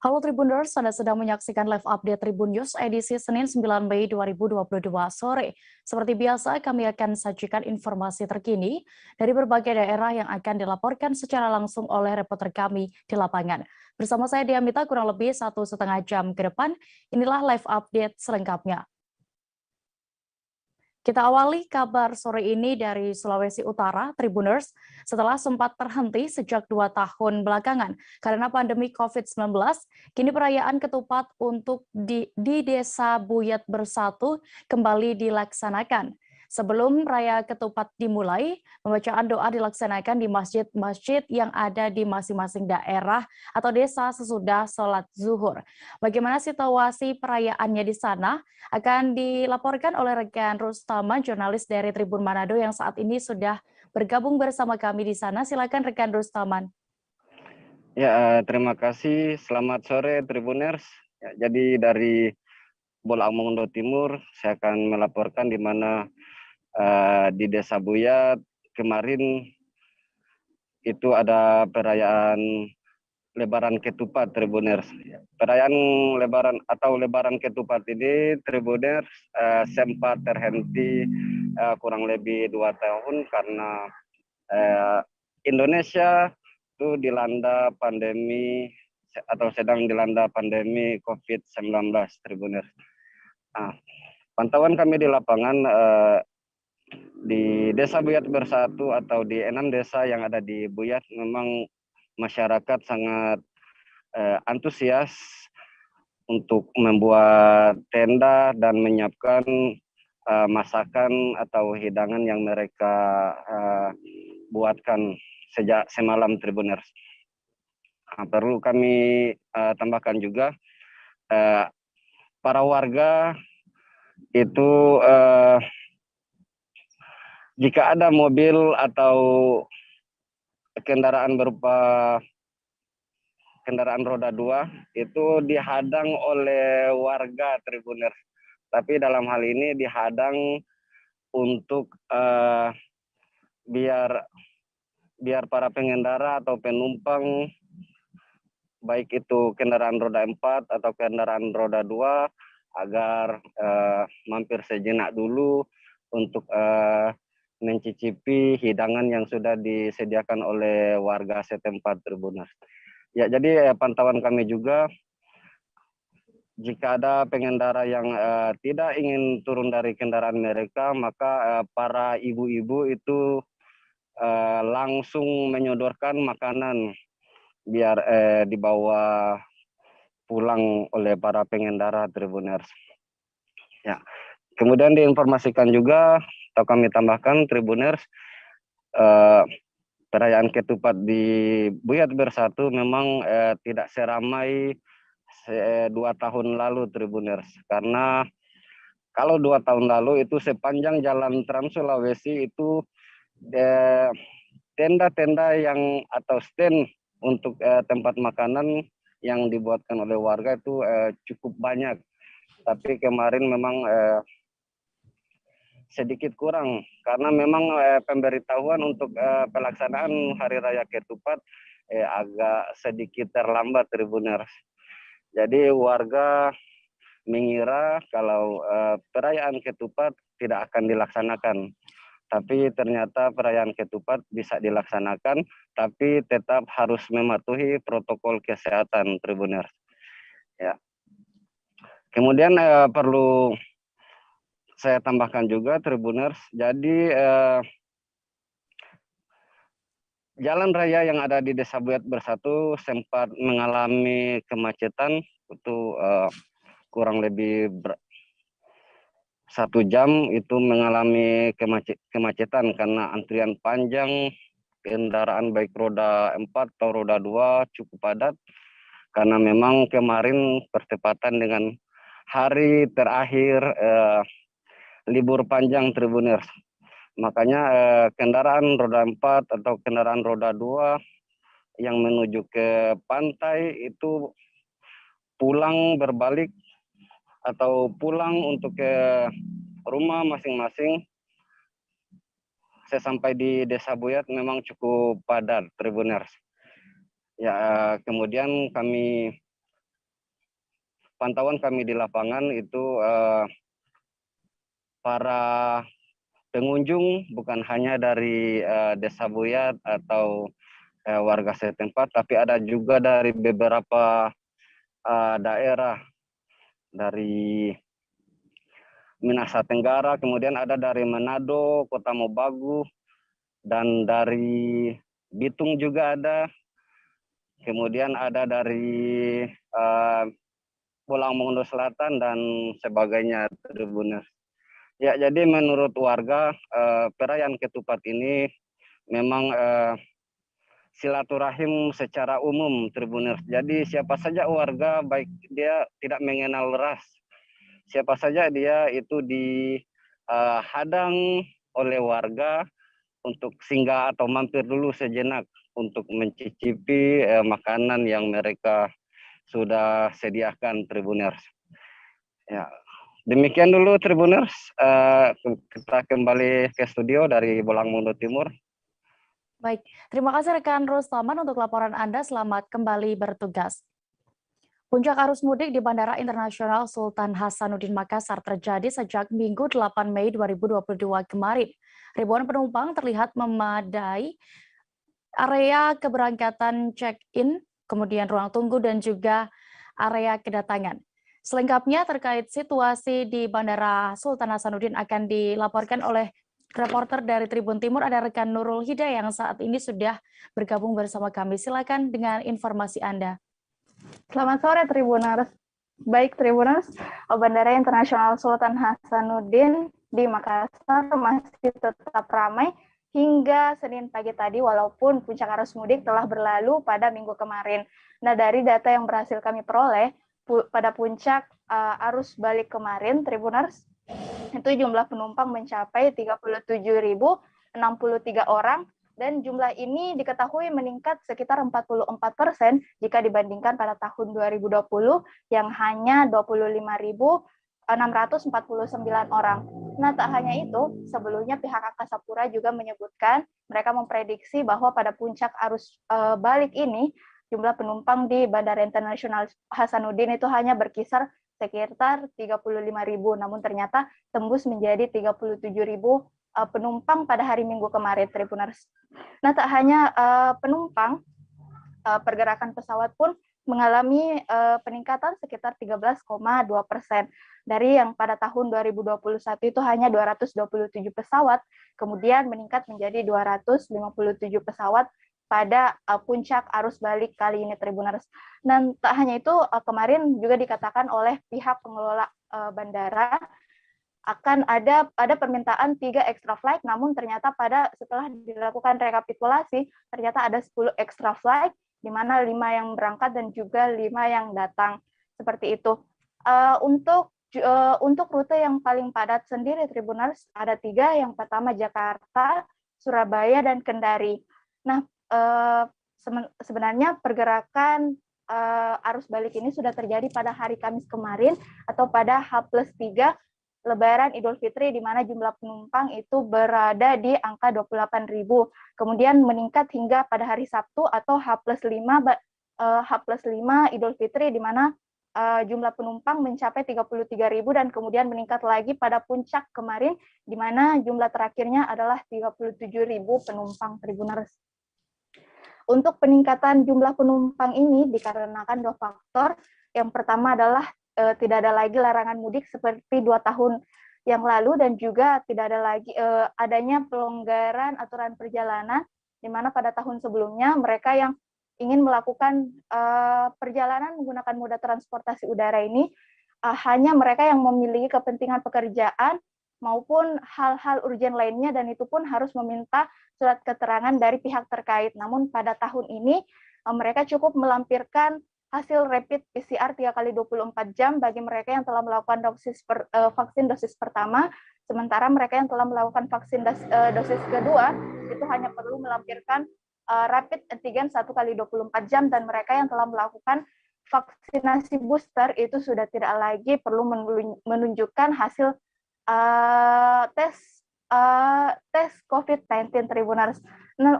Halo Tribuners, Anda sedang menyaksikan live update Tribun News edisi Senin 9 Mei 2022 sore. Seperti biasa, kami akan sajikan informasi terkini dari berbagai daerah yang akan dilaporkan secara langsung oleh reporter kami di lapangan. Bersama saya Diamita kurang lebih 1,5 jam ke depan, inilah live update selengkapnya. Kita awali kabar sore ini dari Sulawesi Utara, Tribuners, setelah sempat terhenti sejak 2 tahun belakangan karena pandemi COVID-19, kini perayaan ketupat untuk di Desa Buyat Bersatu kembali dilaksanakan. Sebelum raya ketupat dimulai, pembacaan doa dilaksanakan di masjid-masjid yang ada di masing-masing daerah atau desa sesudah sholat zuhur. Bagaimana situasi perayaannya di sana? Akan dilaporkan oleh rekan Rustaman, jurnalis dari Tribun Manado yang saat ini sudah bergabung bersama kami di sana. Silakan rekan Rustaman. Ya, terima kasih. Selamat sore Tribuners. Ya, jadi dari Bolamongondo Timur, saya akan melaporkan di mana di Desa Buyat kemarin itu ada perayaan Lebaran Ketupat Tribuners. Perayaan Lebaran atau Lebaran Ketupat ini Tribuners sempat terhenti kurang lebih 2 tahun karena Indonesia itu dilanda pandemi atau sedang dilanda pandemi COVID-19 Tribuners. Nah, pantauan kami di lapangan di Desa Buyat Bersatu atau di 6 desa yang ada di Buyat memang masyarakat sangat antusias untuk membuat tenda dan menyiapkan masakan atau hidangan yang mereka buatkan sejak semalam Tribuners. Perlu kami tambahkan juga para warga itu jika ada mobil atau kendaraan berupa kendaraan roda 2 itu dihadang oleh warga Tribuners. Tapi dalam hal ini dihadang untuk biar para pengendara atau penumpang baik itu kendaraan roda 4 atau kendaraan roda 2 agar mampir sejenak dulu untuk mencicipi hidangan yang sudah disediakan oleh warga setempat Tribuners. Ya, jadi pantauan kami juga jika ada pengendara yang tidak ingin turun dari kendaraan mereka, maka para ibu-ibu itu langsung menyodorkan makanan biar dibawa pulang oleh para pengendara Tribuners. Ya, kemudian diinformasikan juga atau kami tambahkan Tribuners, perayaan ketupat di Buyat Bersatu memang tidak seramai 2 tahun lalu Tribuners, karena kalau 2 tahun lalu itu sepanjang jalan Trans Sulawesi itu tenda-tenda yang atau stand untuk tempat makanan yang dibuatkan oleh warga itu cukup banyak. Tapi kemarin memang sedikit kurang karena memang pemberitahuan untuk pelaksanaan Hari Raya Ketupat agak sedikit terlambat Tribuners. Jadi warga mengira kalau perayaan Ketupat tidak akan dilaksanakan. Tapi ternyata perayaan Ketupat bisa dilaksanakan, tapi tetap harus mematuhi protokol kesehatan Tribuners. Ya. Kemudian perlu saya tambahkan juga Tribuners, jadi jalan raya yang ada di Desa Buyat Bersatu sempat mengalami kemacetan itu kurang lebih 1 jam itu mengalami kemacetan karena antrian panjang kendaraan baik roda 4 atau roda 2 cukup padat karena memang kemarin bertepatan dengan hari terakhir libur panjang Tribuners. Makanya kendaraan roda 4 atau kendaraan roda 2 yang menuju ke pantai itu pulang berbalik atau pulang untuk ke rumah masing-masing. Sesampai di Desa Buyat memang cukup padat Tribuners. Ya, kemudian kami pantauan kami di lapangan itu para pengunjung bukan hanya dari Desa Buyat atau warga setempat, tapi ada juga dari beberapa daerah dari Minahasa Tenggara, kemudian ada dari Manado, Kota Mobagu, dan dari Bitung juga ada. Kemudian ada dari Pulau Mongondo Selatan dan sebagainya, Tribuners. Ya, jadi menurut warga, perayaan ketupat ini memang silaturahim secara umum, Tribuners. Jadi siapa saja warga, baik dia tidak mengenal ras, siapa saja dia itu dihadang oleh warga untuk singgah atau mampir dulu sejenak untuk mencicipi makanan yang mereka sudah sediakan, Tribuners. Ya, demikian dulu Tribuners. Kita kembali ke studio dari Bolang Mongondo Timur. Baik, terima kasih rekan Rustaman untuk laporan Anda. Selamat kembali bertugas. Puncak arus mudik di Bandara Internasional Sultan Hasanuddin Makassar terjadi sejak Minggu 8 Mei 2022 kemarin. Ribuan penumpang terlihat memadai area keberangkatan check-in, kemudian ruang tunggu dan juga area kedatangan. Selengkapnya terkait situasi di Bandara Sultan Hasanuddin akan dilaporkan oleh reporter dari Tribun Timur, ada rekan Nurul Hidayah yang saat ini sudah bergabung bersama kami. Silakan dengan informasi Anda. Selamat sore Tribuners. Baik Tribuners, Bandara Internasional Sultan Hasanuddin di Makassar masih tetap ramai hingga Senin pagi tadi, walaupun puncak arus mudik telah berlalu pada minggu kemarin. Nah, dari data yang berhasil kami peroleh, pada puncak arus balik kemarin, Tribuners, itu jumlah penumpang mencapai 37.063 orang, dan jumlah ini diketahui meningkat sekitar 44% jika dibandingkan pada tahun 2020 yang hanya 25.649 orang. Nah, tak hanya itu, sebelumnya pihak Angkasa Pura juga menyebutkan mereka memprediksi bahwa pada puncak arus balik ini jumlah penumpang di Bandara Internasional Hasanuddin itu hanya berkisar sekitar 35.000, namun ternyata tembus menjadi 37.000 penumpang pada hari Minggu kemarin, Tribuners. Nah, tak hanya penumpang, pergerakan pesawat pun mengalami peningkatan sekitar 13,2%. Dari yang pada tahun 2021 itu hanya 227 pesawat, kemudian meningkat menjadi 257 pesawat pada puncak arus balik kali ini, Tribuners. Dan tak hanya itu, kemarin juga dikatakan oleh pihak pengelola bandara akan ada permintaan 3 extra flight, namun ternyata setelah dilakukan rekapitulasi, ternyata ada 10 extra flight, di mana 5 yang berangkat dan juga 5 yang datang. Seperti itu. Untuk rute yang paling padat sendiri, Tribuners, ada 3, yang pertama Jakarta, Surabaya, dan Kendari. Nah, sebenarnya pergerakan arus balik ini sudah terjadi pada hari Kamis kemarin atau pada H+3 Lebaran Idul Fitri, di mana jumlah penumpang itu berada di angka 28.000. Kemudian meningkat hingga pada hari Sabtu atau H+5 Idul Fitri, di mana jumlah penumpang mencapai 33.000 dan kemudian meningkat lagi pada puncak kemarin, di mana jumlah terakhirnya adalah 37.000 penumpang, Tribuners. Untuk peningkatan jumlah penumpang ini dikarenakan 2 faktor. Yang pertama adalah tidak ada lagi larangan mudik seperti 2 tahun yang lalu, dan juga tidak ada lagi adanya pelonggaran aturan perjalanan, di mana pada tahun sebelumnya mereka yang ingin melakukan perjalanan menggunakan moda transportasi udara ini hanya mereka yang memiliki kepentingan pekerjaan maupun hal-hal urgen lainnya, dan itu pun harus meminta surat keterangan dari pihak terkait. Namun pada tahun ini mereka cukup melampirkan hasil rapid PCR 3 kali 24 jam bagi mereka yang telah melakukan vaksin dosis pertama, sementara mereka yang telah melakukan vaksin dosis kedua itu hanya perlu melampirkan rapid antigen 1 kali 24 jam, dan mereka yang telah melakukan vaksinasi booster itu sudah tidak lagi perlu menunjukkan hasil tes COVID-19, Tribuners. Nah,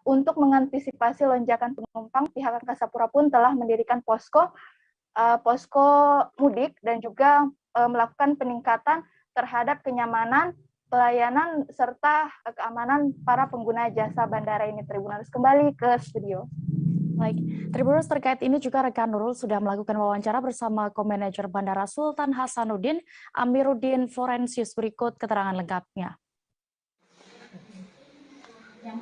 untuk mengantisipasi lonjakan penumpang, pihak Angkasa Pura pun telah mendirikan posko posko mudik dan juga melakukan peningkatan terhadap kenyamanan, pelayanan, serta keamanan para pengguna jasa bandara ini. Tribuners, kembali ke studio. Baik, Tribuners, terkait ini juga rekan Nurul sudah melakukan wawancara bersama Co-Manager Bandara Sultan Hasanuddin, Amiruddin Florensius. Berikut keterangan lengkapnya. Yang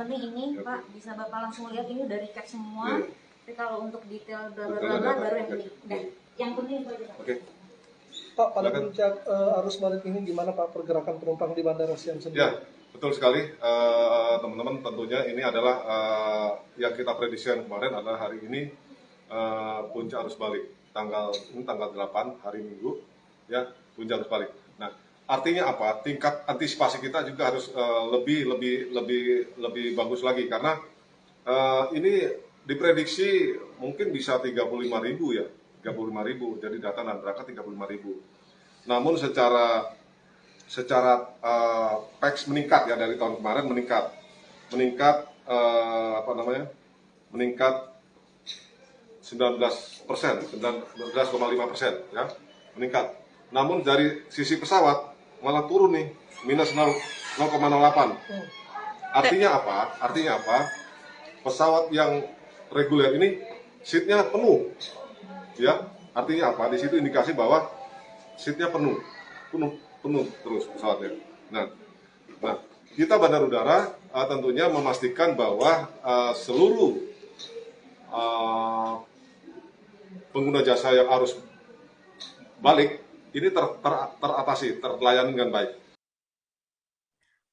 penting ini Pak, bisa Bapak langsung lihat ini udah recap semua. Tapi kalau untuk detail bla bla bla baru yang ini. Udah. Yang penting itu aja, Pak. Oke. Pak, pada puncak arus balik ini gimana Pak pergerakan penumpang di Bandara Siam sendiri? Ya, betul sekali teman-teman. Tentunya ini adalah yang kita prediksikan kemarin adalah hari ini puncak arus balik tanggal 8 hari Minggu, ya, puncak arus balik. Nah, artinya apa? Tingkat antisipasi kita juga harus lebih bagus lagi karena ini diprediksi mungkin bisa 35.000 ya. 35.000, jadi datang dan berangkat 35.000. Namun secara PAX meningkat ya dari tahun kemarin meningkat 19,5% ya meningkat. Namun dari sisi pesawat malah turun nih minus 0,08. Artinya apa? Pesawat yang reguler ini seatnya penuh. Ya, artinya apa? Di situ indikasi bahwa seatnya penuh terus pesawatnya. Nah, kita Bandar Udara tentunya memastikan bahwa seluruh pengguna jasa yang arus balik ini teratasi, terlayani dengan baik.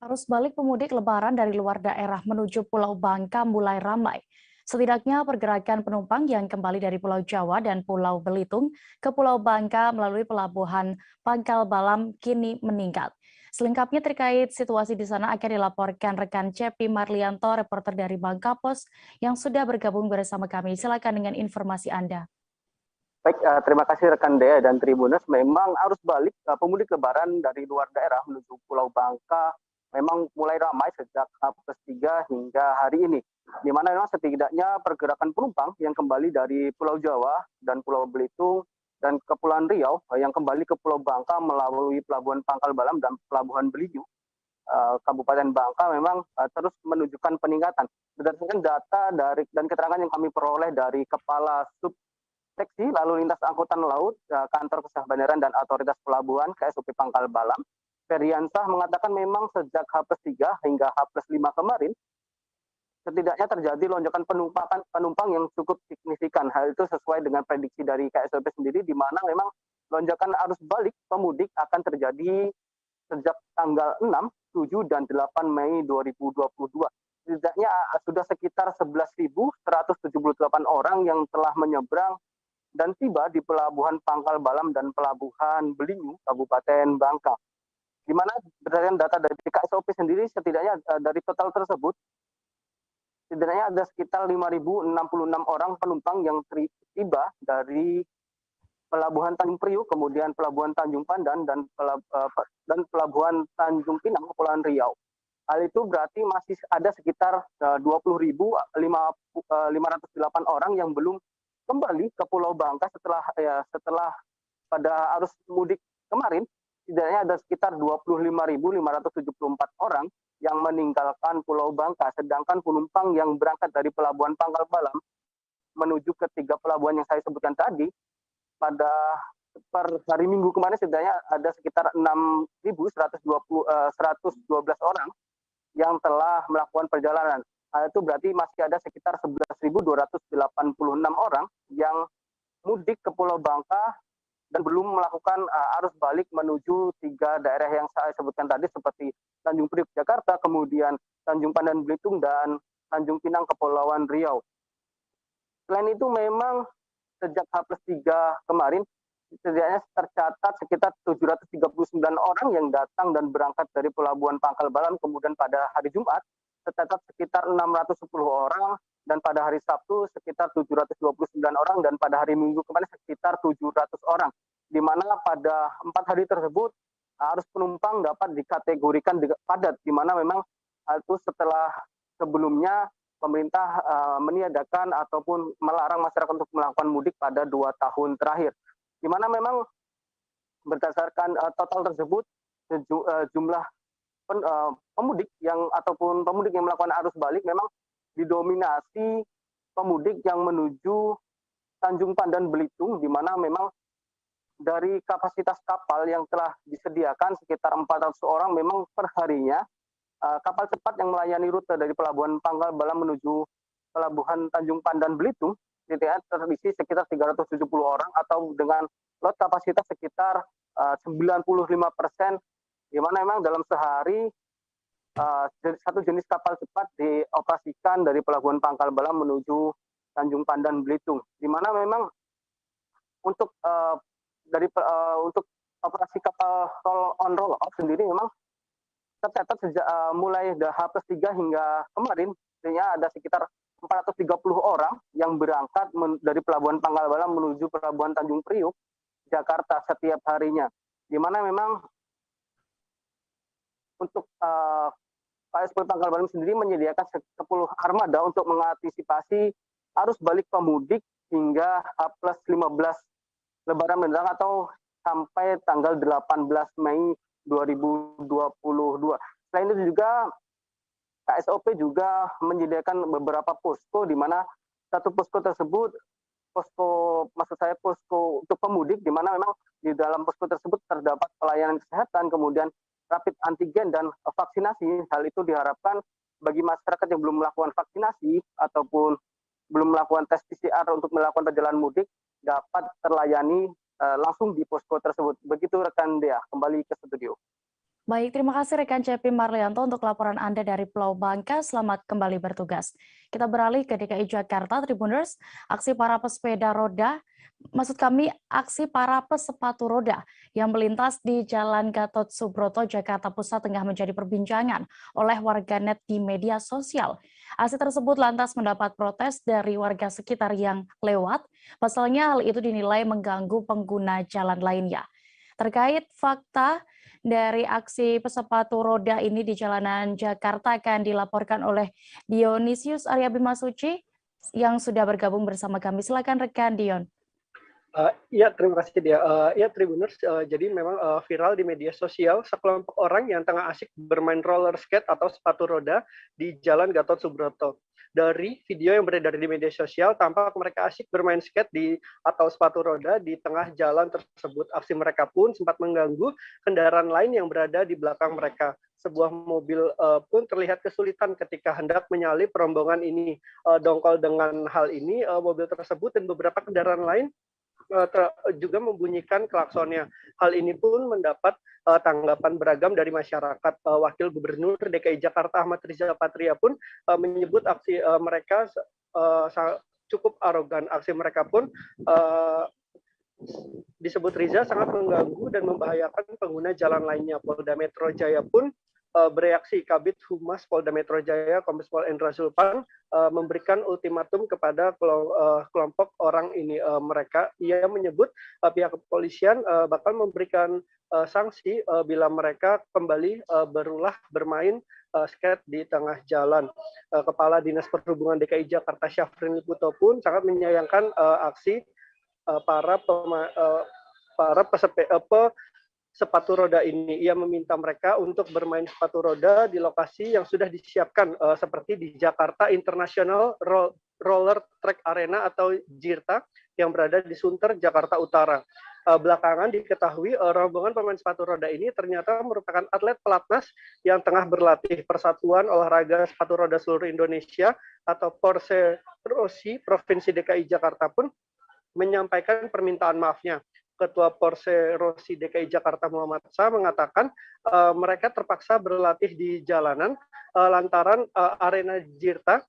Arus balik pemudik Lebaran dari luar daerah menuju Pulau Bangka mulai ramai. Setidaknya pergerakan penumpang yang kembali dari Pulau Jawa dan Pulau Belitung ke Pulau Bangka melalui pelabuhan Pangkal Balam kini meningkat. Selengkapnya terkait situasi di sana akan dilaporkan rekan Cepi Marlianto, reporter dari Bangka Pos yang sudah bergabung bersama kami. Silakan dengan informasi Anda. Baik, terima kasih rekan Dea dan Tribuners. Memang arus balik pemudik Lebaran dari luar daerah menuju Pulau Bangka memang mulai ramai sejak H+3 hingga hari ini. Di mana memang setidaknya pergerakan penumpang yang kembali dari Pulau Jawa dan Pulau Belitung dan Kepulauan Riau yang kembali ke Pulau Bangka melalui Pelabuhan Pangkal Balam dan Pelabuhan Belitung, Kabupaten Bangka memang terus menunjukkan peningkatan. Berdasarkan data dan keterangan yang kami peroleh dari Kepala Subseksi Lalu Lintas Angkutan Laut, Kantor Kesah Bandaran dan Otoritas Pelabuhan KSOP Pangkal Balam, Feriansah mengatakan memang sejak H+3 hingga H+5 kemarin setidaknya terjadi lonjakan penumpang yang cukup signifikan. Hal itu sesuai dengan prediksi dari KSOP sendiri, di mana memang lonjakan arus balik pemudik akan terjadi sejak tanggal 6, 7, dan 8 Mei 2022. Setidaknya sudah sekitar 11.178 orang yang telah menyeberang dan tiba di Pelabuhan Pangkal Balam dan Pelabuhan Belitung, Kabupaten Bangka. Di mana berdasarkan data dari KSOP sendiri, setidaknya dari total tersebut, setidaknya ada sekitar 5.066 orang penumpang yang tiba dari Pelabuhan Tanjung Priuk, kemudian Pelabuhan Tanjung Pandan, dan Pelabuhan Tanjung Pinang, Kepulauan Riau. Hal itu berarti masih ada sekitar 20.508 orang yang belum kembali ke Pulau Bangka setelah pada arus mudik kemarin. Setidaknya ada sekitar 25.574 orang yang meninggalkan Pulau Bangka, sedangkan penumpang yang berangkat dari Pelabuhan Pangkal Balam menuju ke 3 pelabuhan yang saya sebutkan tadi, pada per hari Minggu kemarin setidaknya ada sekitar 6.112 orang yang telah melakukan perjalanan. Itu berarti masih ada sekitar 11.286 orang yang mudik ke Pulau Bangka dan belum melakukan arus balik menuju 3 daerah yang saya sebutkan tadi seperti Tanjung Priok Jakarta, kemudian Tanjung Pandan Belitung, dan Tanjung Pinang Kepulauan Riau. Selain itu memang sejak H+3 kemarin setidaknya tercatat sekitar 739 orang yang datang dan berangkat dari Pelabuhan Pangkal Balam, kemudian pada hari Jumat tercatat sekitar 610 orang, dan pada hari Sabtu sekitar 729 orang, dan pada hari Minggu kemarin sekitar 700 orang. Di mana pada 4 hari tersebut arus penumpang dapat dikategorikan padat, di mana memang itu setelah sebelumnya pemerintah meniadakan ataupun melarang masyarakat untuk melakukan mudik pada 2 tahun terakhir. Di mana memang berdasarkan total tersebut jumlah pemudik ataupun pemudik yang melakukan arus balik memang didominasi pemudik yang menuju Tanjung Pandan Belitung, di mana memang dari kapasitas kapal yang telah disediakan sekitar 400 orang memang per harinya kapal cepat yang melayani rute dari Pelabuhan Pangkal Balam menuju Pelabuhan Tanjung Pandan Belitung terisi sekitar 370 orang atau dengan load kapasitas sekitar 95%, di mana memang dalam sehari satu jenis kapal cepat dioperasikan dari Pelabuhan Pangkal Balam menuju Tanjung Pandan Belitung, di mana memang untuk untuk operasi kapal roll on roll off sendiri memang tercatat sejak mulai H+3 hingga kemarin, artinya ada sekitar 430 orang yang berangkat dari Pelabuhan Pangkal Balam menuju Pelabuhan Tanjung Priuk, Jakarta setiap harinya. Di mana memang untuk KSP Pangkal Balam sendiri menyediakan 10 armada untuk mengantisipasi arus balik pemudik hingga H+15 Lebaran mendatang atau sampai tanggal 18 Mei 2022. Selain itu juga KSOP juga menyediakan beberapa posko, di mana satu posko tersebut posko untuk pemudik, di mana memang di dalam posko tersebut terdapat pelayanan kesehatan, kemudian rapid antigen dan vaksinasi. Hal itu diharapkan bagi masyarakat yang belum melakukan vaksinasi ataupun belum melakukan tes PCR untuk melakukan perjalanan mudik dapat terlayani langsung di posko tersebut. Begitu rekan Dea, kembali ke studio. Baik, terima kasih rekan CP Marlianto untuk laporan Anda dari Pulau Bangka. Selamat kembali bertugas. Kita beralih ke DKI Jakarta, Tribuners. Aksi para pesepeda roda, aksi para pesepatu roda yang melintas di Jalan Gatot Subroto, Jakarta Pusat tengah menjadi perbincangan oleh warganet di media sosial. Aksi tersebut lantas mendapat protes dari warga sekitar yang lewat. Pasalnya hal itu dinilai mengganggu pengguna jalan lainnya. Terkait fakta dari aksi pesepatu roda ini di jalanan Jakarta akan dilaporkan oleh Dionysius Arya Bima Suci yang sudah bergabung bersama kami. Silakan rekan Dion. Ya, terima kasih dia. Ya, Tribuners, jadi memang viral di media sosial sekelompok orang yang tengah asik bermain roller skate atau sepatu roda di Jalan Gatot Subroto. Dari video yang beredar di media sosial, tampak mereka asik bermain skate atau sepatu roda di tengah jalan tersebut. Aksi mereka pun sempat mengganggu kendaraan lain yang berada di belakang mereka. Sebuah mobil pun terlihat kesulitan ketika hendak menyalip rombongan ini. Dongkol dengan hal ini, mobil tersebut dan beberapa kendaraan lain juga membunyikan klaksonnya. Hal ini pun mendapat tanggapan beragam dari masyarakat. Wakil Gubernur DKI Jakarta Ahmad Riza Patria pun menyebut aksi mereka cukup arogan. Aksi mereka pun disebut Riza sangat mengganggu dan membahayakan pengguna jalan lainnya. Polda Metro Jaya pun bereaksi. Kabid Humas Polda Metro Jaya Kombes Pol Endra Zulpan memberikan ultimatum kepada kelompok orang ini. Ia menyebut pihak kepolisian bakal memberikan sanksi bila mereka kembali berulah bermain skate di tengah jalan. Kepala Dinas Perhubungan DKI Jakarta Syafrin Liputo pun sangat menyayangkan aksi para sepatu roda ini. Ia meminta mereka untuk bermain sepatu roda di lokasi yang sudah disiapkan seperti di Jakarta International Roller Track Arena atau JIRTA yang berada di Sunter, Jakarta Utara. Belakangan diketahui rombongan pemain sepatu roda ini ternyata merupakan atlet pelatnas yang tengah berlatih. Persatuan Olahraga Sepatu Roda Seluruh Indonesia atau Porsche Rossi Provinsi DKI Jakarta pun menyampaikan permintaan maafnya. Ketua Porsche Rossi DKI Jakarta Muhammad Sa mengatakan mereka terpaksa berlatih di jalanan lantaran arena JIRTA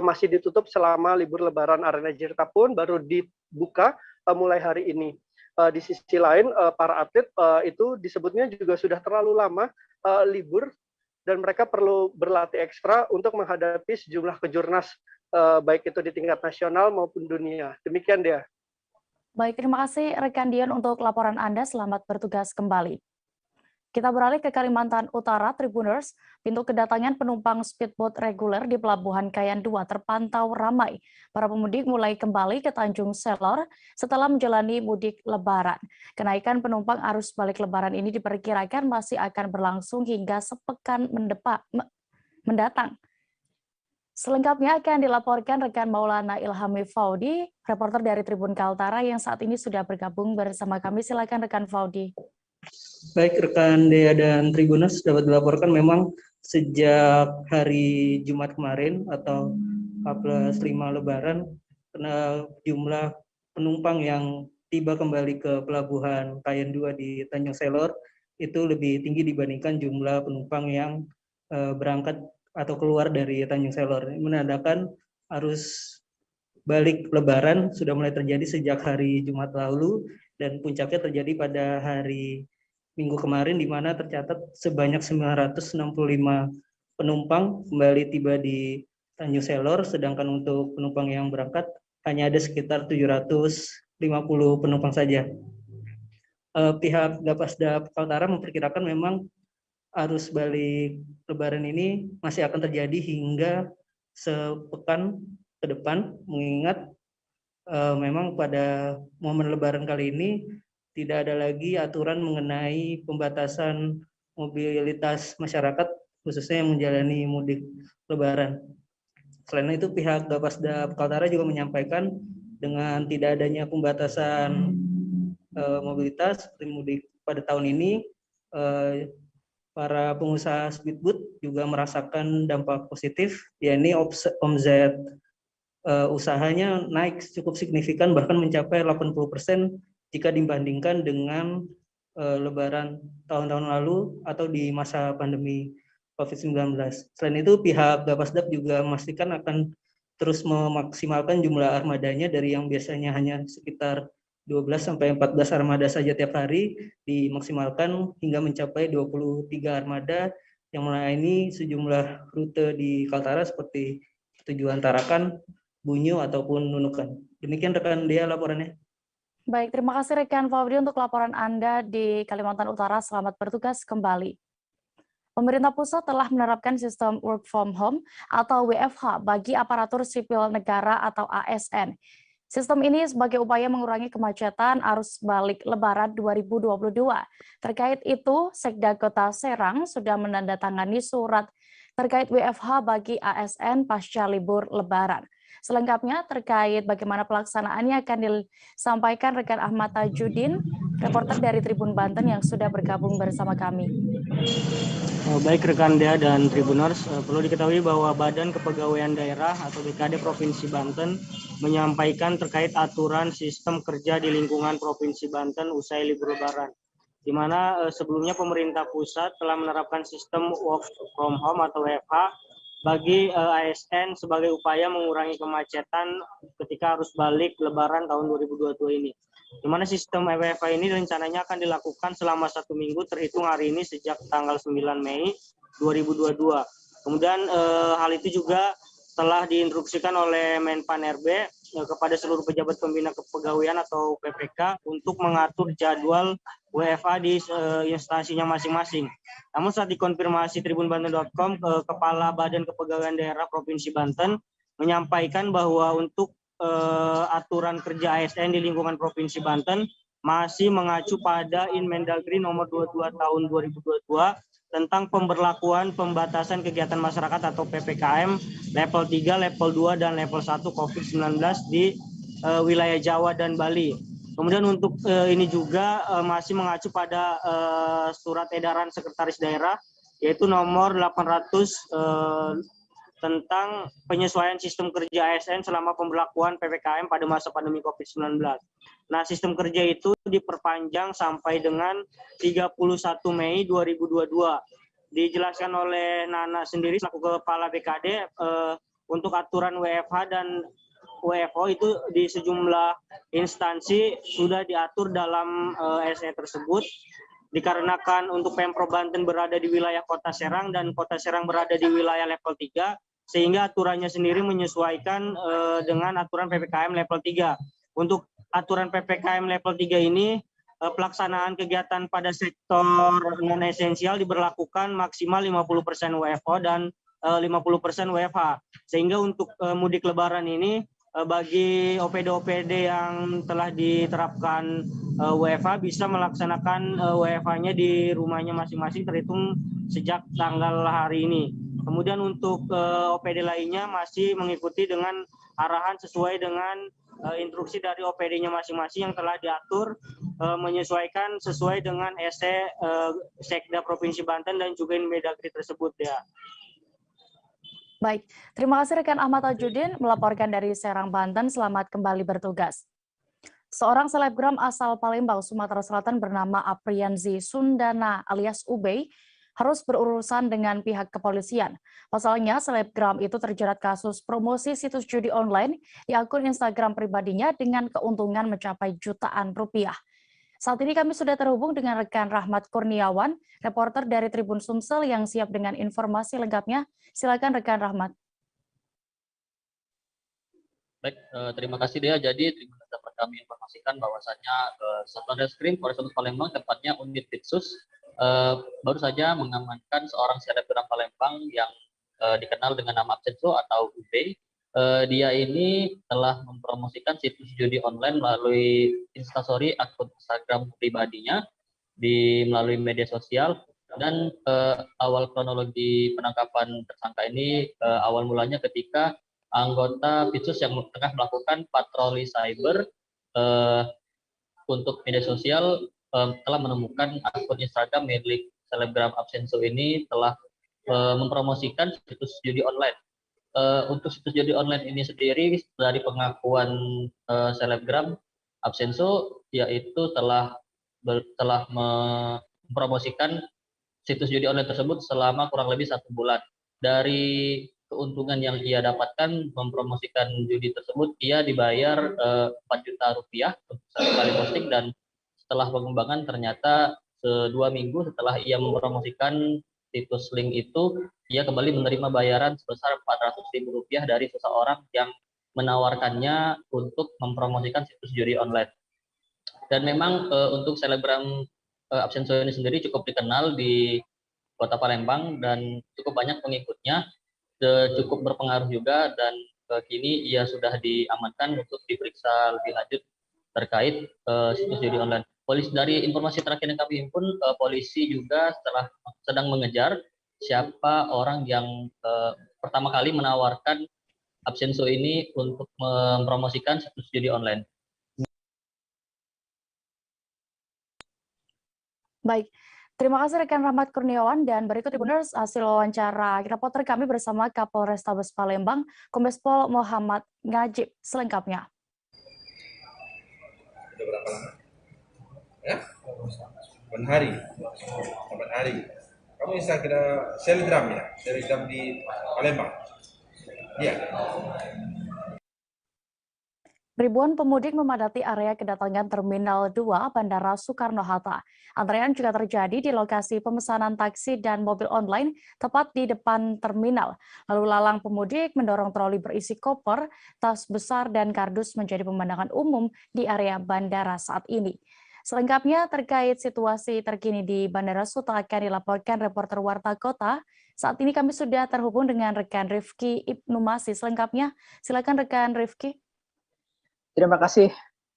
masih ditutup selama libur Lebaran. Arena JIRTA pun baru dibuka mulai hari ini. Di sisi lain, para atlet itu disebutnya juga sudah terlalu lama libur dan mereka perlu berlatih ekstra untuk menghadapi sejumlah kejurnas baik itu di tingkat nasional maupun dunia. Demikian dia. Baik, terima kasih rekan Dion untuk laporan Anda. Selamat bertugas kembali. Kita beralih ke Kalimantan Utara, Tribuners. Pintu kedatangan penumpang speedboat reguler di Pelabuhan Kayan 2 terpantau ramai. Para pemudik mulai kembali ke Tanjung Selor setelah menjalani mudik Lebaran. Kenaikan penumpang arus balik Lebaran ini diperkirakan masih akan berlangsung hingga sepekan mendatang. Selengkapnya akan dilaporkan rekan Maulana Ilhami Faudi, reporter dari Tribun Kaltara yang saat ini sudah bergabung bersama kami. Silakan rekan Faudi. Baik rekan Dea dan Tribuners, dapat dilaporkan memang sejak hari Jumat kemarin atau H+5 Lebaran, jumlah penumpang yang tiba kembali ke Pelabuhan Kayan 2 di Tanjung Selor itu lebih tinggi dibandingkan jumlah penumpang yang berangkat atau keluar dari Tanjung Selor. Ini menandakan arus balik Lebaran sudah mulai terjadi sejak hari Jumat lalu dan puncaknya terjadi pada hari Minggu kemarin, di mana tercatat sebanyak 965 penumpang kembali tiba di Tanjung Selor, sedangkan untuk penumpang yang berangkat hanya ada sekitar 750 penumpang saja. Pihak Gapasda Kaltara memperkirakan memang arus balik Lebaran ini masih akan terjadi hingga sepekan ke depan, mengingat memang pada momen Lebaran kali ini tidak ada lagi aturan mengenai pembatasan mobilitas masyarakat, khususnya yang menjalani mudik Lebaran. Selain itu, pihak Gapasda Kaltara juga menyampaikan dengan tidak adanya pembatasan mobilitas seperti mudik pada tahun ini, para pengusaha speedboat juga merasakan dampak positif, yakni omset usahanya naik cukup signifikan, bahkan mencapai 80% jika dibandingkan dengan Lebaran tahun-tahun lalu atau di masa pandemi COVID-19. Selain itu, pihak Gapasdap juga memastikan akan terus memaksimalkan jumlah armadanya dari yang biasanya hanya sekitar 12-14 armada saja tiap hari, dimaksimalkan hingga mencapai 23 armada yang melayani sejumlah rute di Kaltara seperti tujuan Tarakan, Bunyu, ataupun Nunukan. Demikian rekan Dea laporannya. Baik, terima kasih rekan Faudi untuk laporan Anda di Kalimantan Utara. Selamat bertugas kembali. Pemerintah pusat telah menerapkan sistem work from home atau WFH bagi aparatur sipil negara atau ASN. Sistem ini sebagai upaya mengurangi kemacetan arus balik Lebaran 2022. Terkait itu, Sekda Kota Serang sudah menandatangani surat terkait WFH bagi ASN pasca libur Lebaran. Selengkapnya terkait bagaimana pelaksanaannya akan disampaikan rekan Ahmad Tajudin, reporter dari Tribun Banten yang sudah bergabung bersama kami. Baik rekan Dea dan Tribuners, perlu diketahui bahwa Badan Kepegawaian Daerah atau BKD Provinsi Banten menyampaikan terkait aturan sistem kerja di lingkungan Provinsi Banten usai libur Lebaran, di mana sebelumnya pemerintah pusat telah menerapkan sistem work from home atau WFH bagi ASN sebagai upaya mengurangi kemacetan ketika arus balik Lebaran tahun 2022 ini. Di mana sistem WFH ini rencananya akan dilakukan selama 1 minggu terhitung hari ini sejak tanggal 9 Mei 2022. Kemudian hal itu juga telah diinstruksikan oleh Menpan RB kepada seluruh pejabat pembina kepegawaian atau PPK untuk mengatur jadwal WFH di instansinya masing-masing. Namun saat dikonfirmasi tribunbanten.com, Kepala Badan Kepegawaian Daerah Provinsi Banten menyampaikan bahwa untuk aturan kerja ASN di lingkungan Provinsi Banten masih mengacu pada Inmendagri nomor 22 tahun 2022 tentang pemberlakuan pembatasan kegiatan masyarakat atau PPKM level 3, level 2, dan level 1 COVID-19 di wilayah Jawa dan Bali. Kemudian untuk ini juga masih mengacu pada surat edaran Sekretaris Daerah, yaitu nomor 800 tentang penyesuaian sistem kerja ASN selama pemberlakuan PPKM pada masa pandemi COVID-19. Nah, sistem kerja itu diperpanjang sampai dengan 31 Mei 2022. Dijelaskan oleh Nana sendiri selaku Kepala BKD, untuk aturan WFH dan WFO itu di sejumlah instansi sudah diatur dalam SE tersebut, dikarenakan untuk Pemprov Banten berada di wilayah Kota Serang dan Kota Serang berada di wilayah level 3, sehingga aturannya sendiri menyesuaikan dengan aturan PPKM level 3. Untuk aturan PPKM level 3 ini pelaksanaan kegiatan pada sektor non esensial diberlakukan maksimal 50% WFO dan 50% WFH. Sehingga untuk mudik lebaran ini bagi OPD-OPD yang telah diterapkan WFH bisa melaksanakan WFH-nya di rumahnya masing-masing terhitung sejak tanggal hari ini. Kemudian untuk OPD lainnya masih mengikuti dengan arahan sesuai dengan instruksi dari OPD-nya masing-masing yang telah diatur menyesuaikan sesuai dengan SE Sekda Provinsi Banten dan juga Inmedagri tersebut ya. Baik, terima kasih rekan Ahmad Tajudin melaporkan dari Serang, Banten. Selamat kembali bertugas. Seorang selebgram asal Palembang, Sumatera Selatan bernama Aprianzi Sundana alias Ubey harus berurusan dengan pihak kepolisian. Pasalnya, selebgram itu terjerat kasus promosi situs judi online di akun Instagram pribadinya dengan keuntungan mencapai jutaan rupiah. Saat ini kami sudah terhubung dengan rekan Rahmat Kurniawan, reporter dari Tribun Sumsel yang siap dengan informasi lengkapnya. Silakan rekan Rahmat. Baik, terima kasih Dea. Jadi Tribun dapat kami informasikan bahwasannya Satuan Reskrim Polrestabes Palembang, tepatnya unit Ditsus, baru saja mengamankan seorang selebgram Palembang yang dikenal dengan nama Absenso atau UB. Dia ini telah mempromosikan situs judi online melalui Instastory akun Instagram pribadinya melalui media sosial. Dan awal kronologi penangkapan tersangka ini awal mulanya ketika anggota Pitsus yang tengah melakukan patroli cyber untuk media sosial telah menemukan akun Instagram milik selebgram Absenso ini telah mempromosikan situs judi online. Untuk situs judi online ini sendiri dari pengakuan selebgram Absenso yaitu telah mempromosikan situs judi online tersebut selama kurang lebih 1 bulan. Dari keuntungan yang ia dapatkan mempromosikan judi tersebut, ia dibayar 4 juta rupiah untuk 1 kali posting, dan setelah pengembangan ternyata 2 minggu setelah ia mempromosikan situs link itu, ia kembali menerima bayaran sebesar 400.000 rupiah dari seseorang yang menawarkannya untuk mempromosikan situs judi online. Dan memang untuk selebgram Absenso ini sendiri cukup dikenal di Kota Palembang dan cukup banyak pengikutnya, cukup berpengaruh juga, dan kini ia sudah diamankan untuk diperiksa lebih lanjut terkait situs judi online. Dari informasi terakhir yang kami himpun, polisi juga sedang mengejar siapa orang yang pertama kali menawarkan Absenso ini untuk mempromosikan situs judi online. Baik, terima kasih rekan Rahmat Kurniawan, dan berikut Tribuners hasil wawancara reporter kami bersama Kapolrestabes Palembang, Kombes Pol Muhammad Ngajib. Selengkapnya. Sudah berapa lama? Ya? 8 hari. 8 hari. Kamu Instagram Telegram ya? Telegram di Palembang? Iya. Ribuan pemudik memadati area kedatangan Terminal 2 Bandara Soekarno-Hatta. Antrean juga terjadi di lokasi pemesanan taksi dan mobil online tepat di depan terminal. Lalu lalang pemudik mendorong troli berisi koper, tas besar, dan kardus menjadi pemandangan umum di area bandara saat ini. Selengkapnya terkait situasi terkini di Bandara Suta akan dilaporkan reporter Warta Kota. Saat ini kami sudah terhubung dengan rekan Rifki Ibnu Masih. Selengkapnya, silakan rekan Rifki. Terima kasih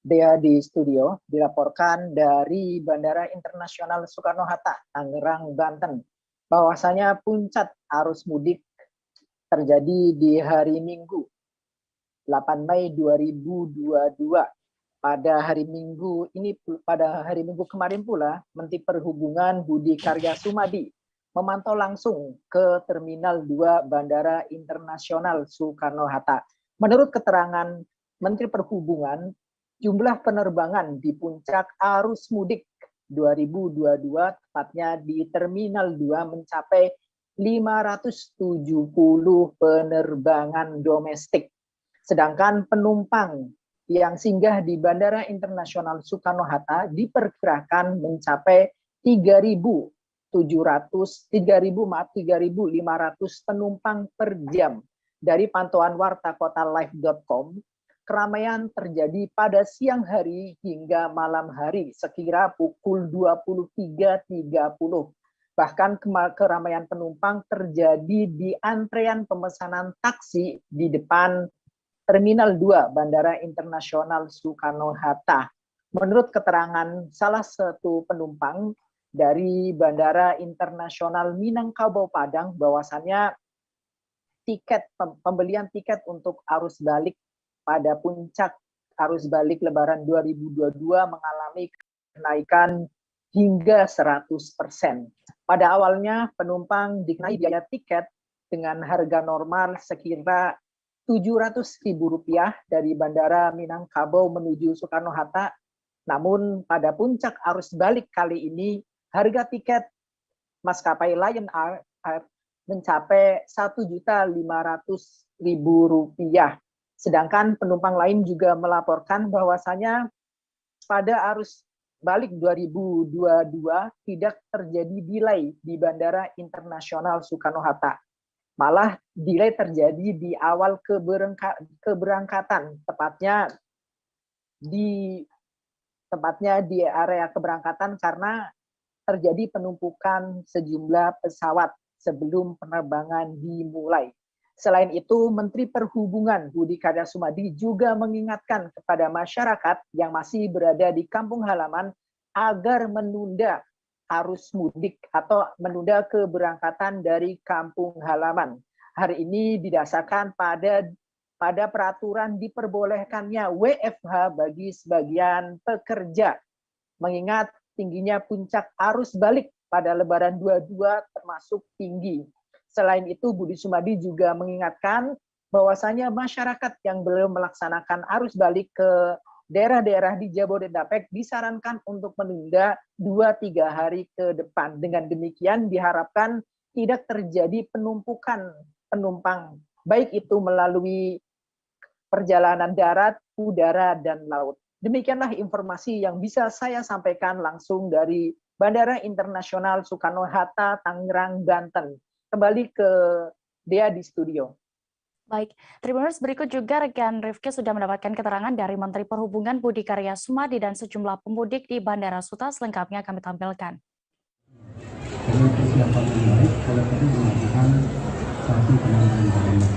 Dea di studio, dilaporkan dari Bandara Internasional Soekarno-Hatta, Tangerang, Banten, bahwasanya puncak arus mudik terjadi di hari Minggu, 8 Mei 2022. Pada hari Minggu kemarin pula, Menteri Perhubungan Budi Karya Sumadi memantau langsung ke Terminal 2 Bandara Internasional Soekarno-Hatta. Menurut keterangan Menteri Perhubungan, jumlah penerbangan di puncak arus mudik 2022 tepatnya di Terminal 2 mencapai 570 penerbangan domestik. Sedangkan penumpang yang singgah di Bandara Internasional Soekarno-Hatta diperkirakan mencapai 3.500 penumpang per jam. Dari pantauan warta kota live.com, keramaian terjadi pada siang hari hingga malam hari sekira pukul 23.30. Bahkan keramaian penumpang terjadi di antrean pemesanan taksi di depan Terminal 2 Bandara Internasional Soekarno-Hatta. Menurut keterangan salah satu penumpang dari Bandara Internasional Minangkabau Padang, bahwasannya pembelian tiket untuk arus balik pada puncak arus balik Lebaran 2022 mengalami kenaikan hingga 100%. Pada awalnya penumpang dikenai biaya tiket dengan harga normal sekira Rp700.000 dari Bandara Minangkabau menuju Soekarno-Hatta. Namun pada puncak arus balik kali ini harga tiket maskapai Lion Air mencapai Rp1.500.000. Sedangkan penumpang lain juga melaporkan bahwasanya pada arus balik 2022 tidak terjadi delay di Bandara Internasional Soekarno-Hatta. Malah delay terjadi di awal keberangkatan, tepatnya di area keberangkatan karena terjadi penumpukan sejumlah pesawat sebelum penerbangan dimulai. Selain itu, Menteri Perhubungan Budi Karya Sumadi juga mengingatkan kepada masyarakat yang masih berada di kampung halaman agar menunda arus mudik atau menunda keberangkatan dari kampung halaman. Hari ini didasarkan pada peraturan diperbolehkannya WFH bagi sebagian pekerja, mengingat tingginya puncak arus balik pada Lebaran 22 termasuk tinggi. Selain itu, Budi Sumadi juga mengingatkan bahwasanya masyarakat yang belum melaksanakan arus balik ke daerah-daerah di Jabodetabek disarankan untuk menunda 2-3 hari ke depan. Dengan demikian diharapkan tidak terjadi penumpukan penumpang, baik itu melalui perjalanan darat, udara, dan laut. Demikianlah informasi yang bisa saya sampaikan langsung dari Bandara Internasional Soekarno-Hatta, Tangerang, Banten. Kembali ke Dea di studio. Baik, Tribuners, berikut juga rekan Rifki sudah mendapatkan keterangan dari Menteri Perhubungan Budi Karya Sumadi dan sejumlah pemudik di Bandara Suta. Selengkapnya kami tampilkan. Dengan persiapan yang baik, kalau tadi melakukan satu penanganan bencana.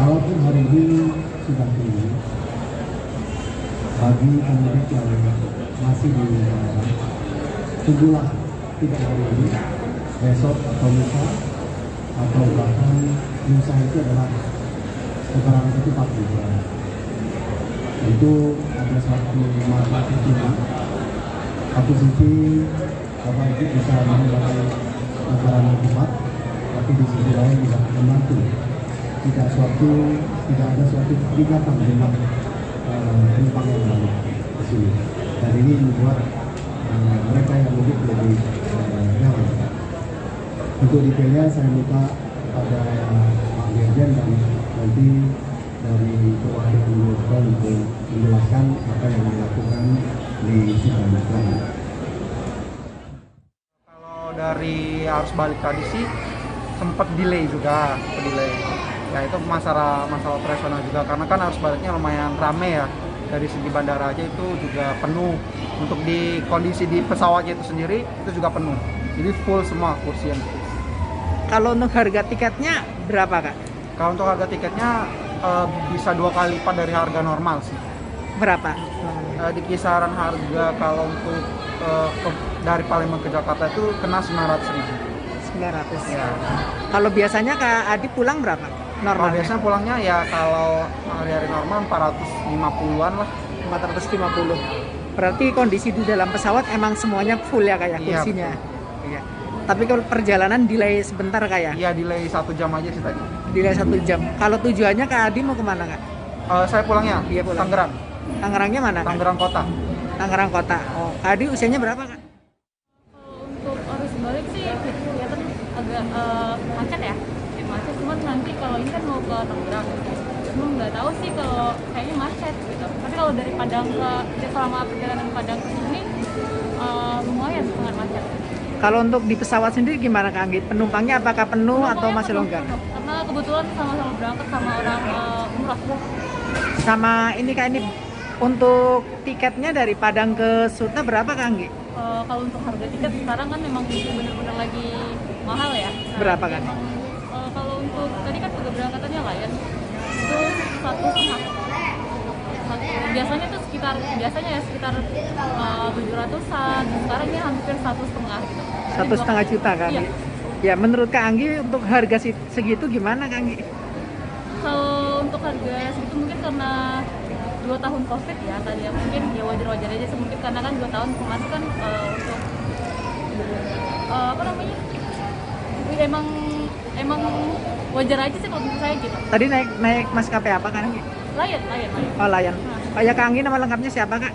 Kalaupun hari ini sudah tinggi, bagi pemudik yang masih di bandara, tunggulah tidak hari ini, besok atau lusa, atau bahkan lusa itu adalah keterangan ketupat juga. Itu ada satu masalah tertinggi. Satu sisi Bapak Ibu bisa menggunakan keterangan ketupat, tapi di sisi lain bisa membantu. Tidak ada suatu kegiatan dengan penumpang yang lain di sini. Dan ini membuat mereka yang mudik lebih nyaman. Untuk detailnya saya minta kepada Pak Dirjen dan nanti dari perwakilan pemerintah untuk menjelaskan apa yang dilakukan di Sukarno. Kalau dari arus balik tadi sih sempat delay juga, Ya itu masalah operasional juga karena kan arus baliknya lumayan rame ya. Dari segi bandara aja itu juga penuh. Untuk di kondisi di pesawatnya itu sendiri itu juga penuh. Jadi full semua kursi yang full. Kalau untuk harga tiketnya berapa, Kak? Kalau untuk harga tiketnya bisa 2 kali lipat dari harga normal sih. Berapa? Di kisaran harga kalau untuk dari Palembang ke Jakarta itu kena 900.000. 900 ya. Kalau biasanya Kak Adi pulang berapa? Normal. Kalau biasanya pulangnya ya kalau hari-hari normal 450-an lah. 450. Berarti kondisi di dalam pesawat emang semuanya full ya kayak kursinya. Iya. Tapi kalau perjalanan delay sebentar kayak? Iya, delay 1 jam aja sih tadi. Delay 1 jam. Kalau tujuannya Kak Adi mau kemana, Kak? Saya pulangnya pulang. Tangerang. Tangerangnya mana, Kak? Tangerang Kota. Tangerang Kota. Oh, Kak Adi usianya berapa, Kak? Untuk arus balik sih kelihatan agak macet ya. Macet, cuman nanti kalau ini kan mau ke Tangerang. Cuma nggak tahu sih kalau kayaknya macet gitu. Tapi kalau dari Padang selama perjalanan Padang ke sini lumayan sangat macet. Kalau untuk di pesawat sendiri gimana Kak Anggit? Penumpangnya apakah penuh atau masih longgar? Karena kebetulan sama-sama berangkat sama orang umroh. Sama ini Kak, ini untuk tiketnya dari Padang ke Suta berapa Kak Anggi? Kalau untuk harga tiket sekarang kan memang benar-benar lagi mahal ya. Nah, Berapa kan? Kalau untuk tadi kan keberangkatannya Lion itu 1,5. Biasanya tuh sekitar 700-an. Sekarang ini hampir 1,5 gitu. 1,5 juta kan? Iya. Ya menurut Kak Anggi untuk harga segitu gimana Kak Anggi? Kalau untuk harga segitu mungkin karena 2 tahun COVID ya tadi ya, mungkin ya wajar-wajar aja sih, mungkin karena kan 2 tahun kemarin kan untuk apa namanya, emang wajar aja sih kalau menurut saya gitu. Tadi naik maskapai apa Kak Anggi? Lion. Oh Lion. Oh ya Kak Anggi, nama lengkapnya siapa Kak?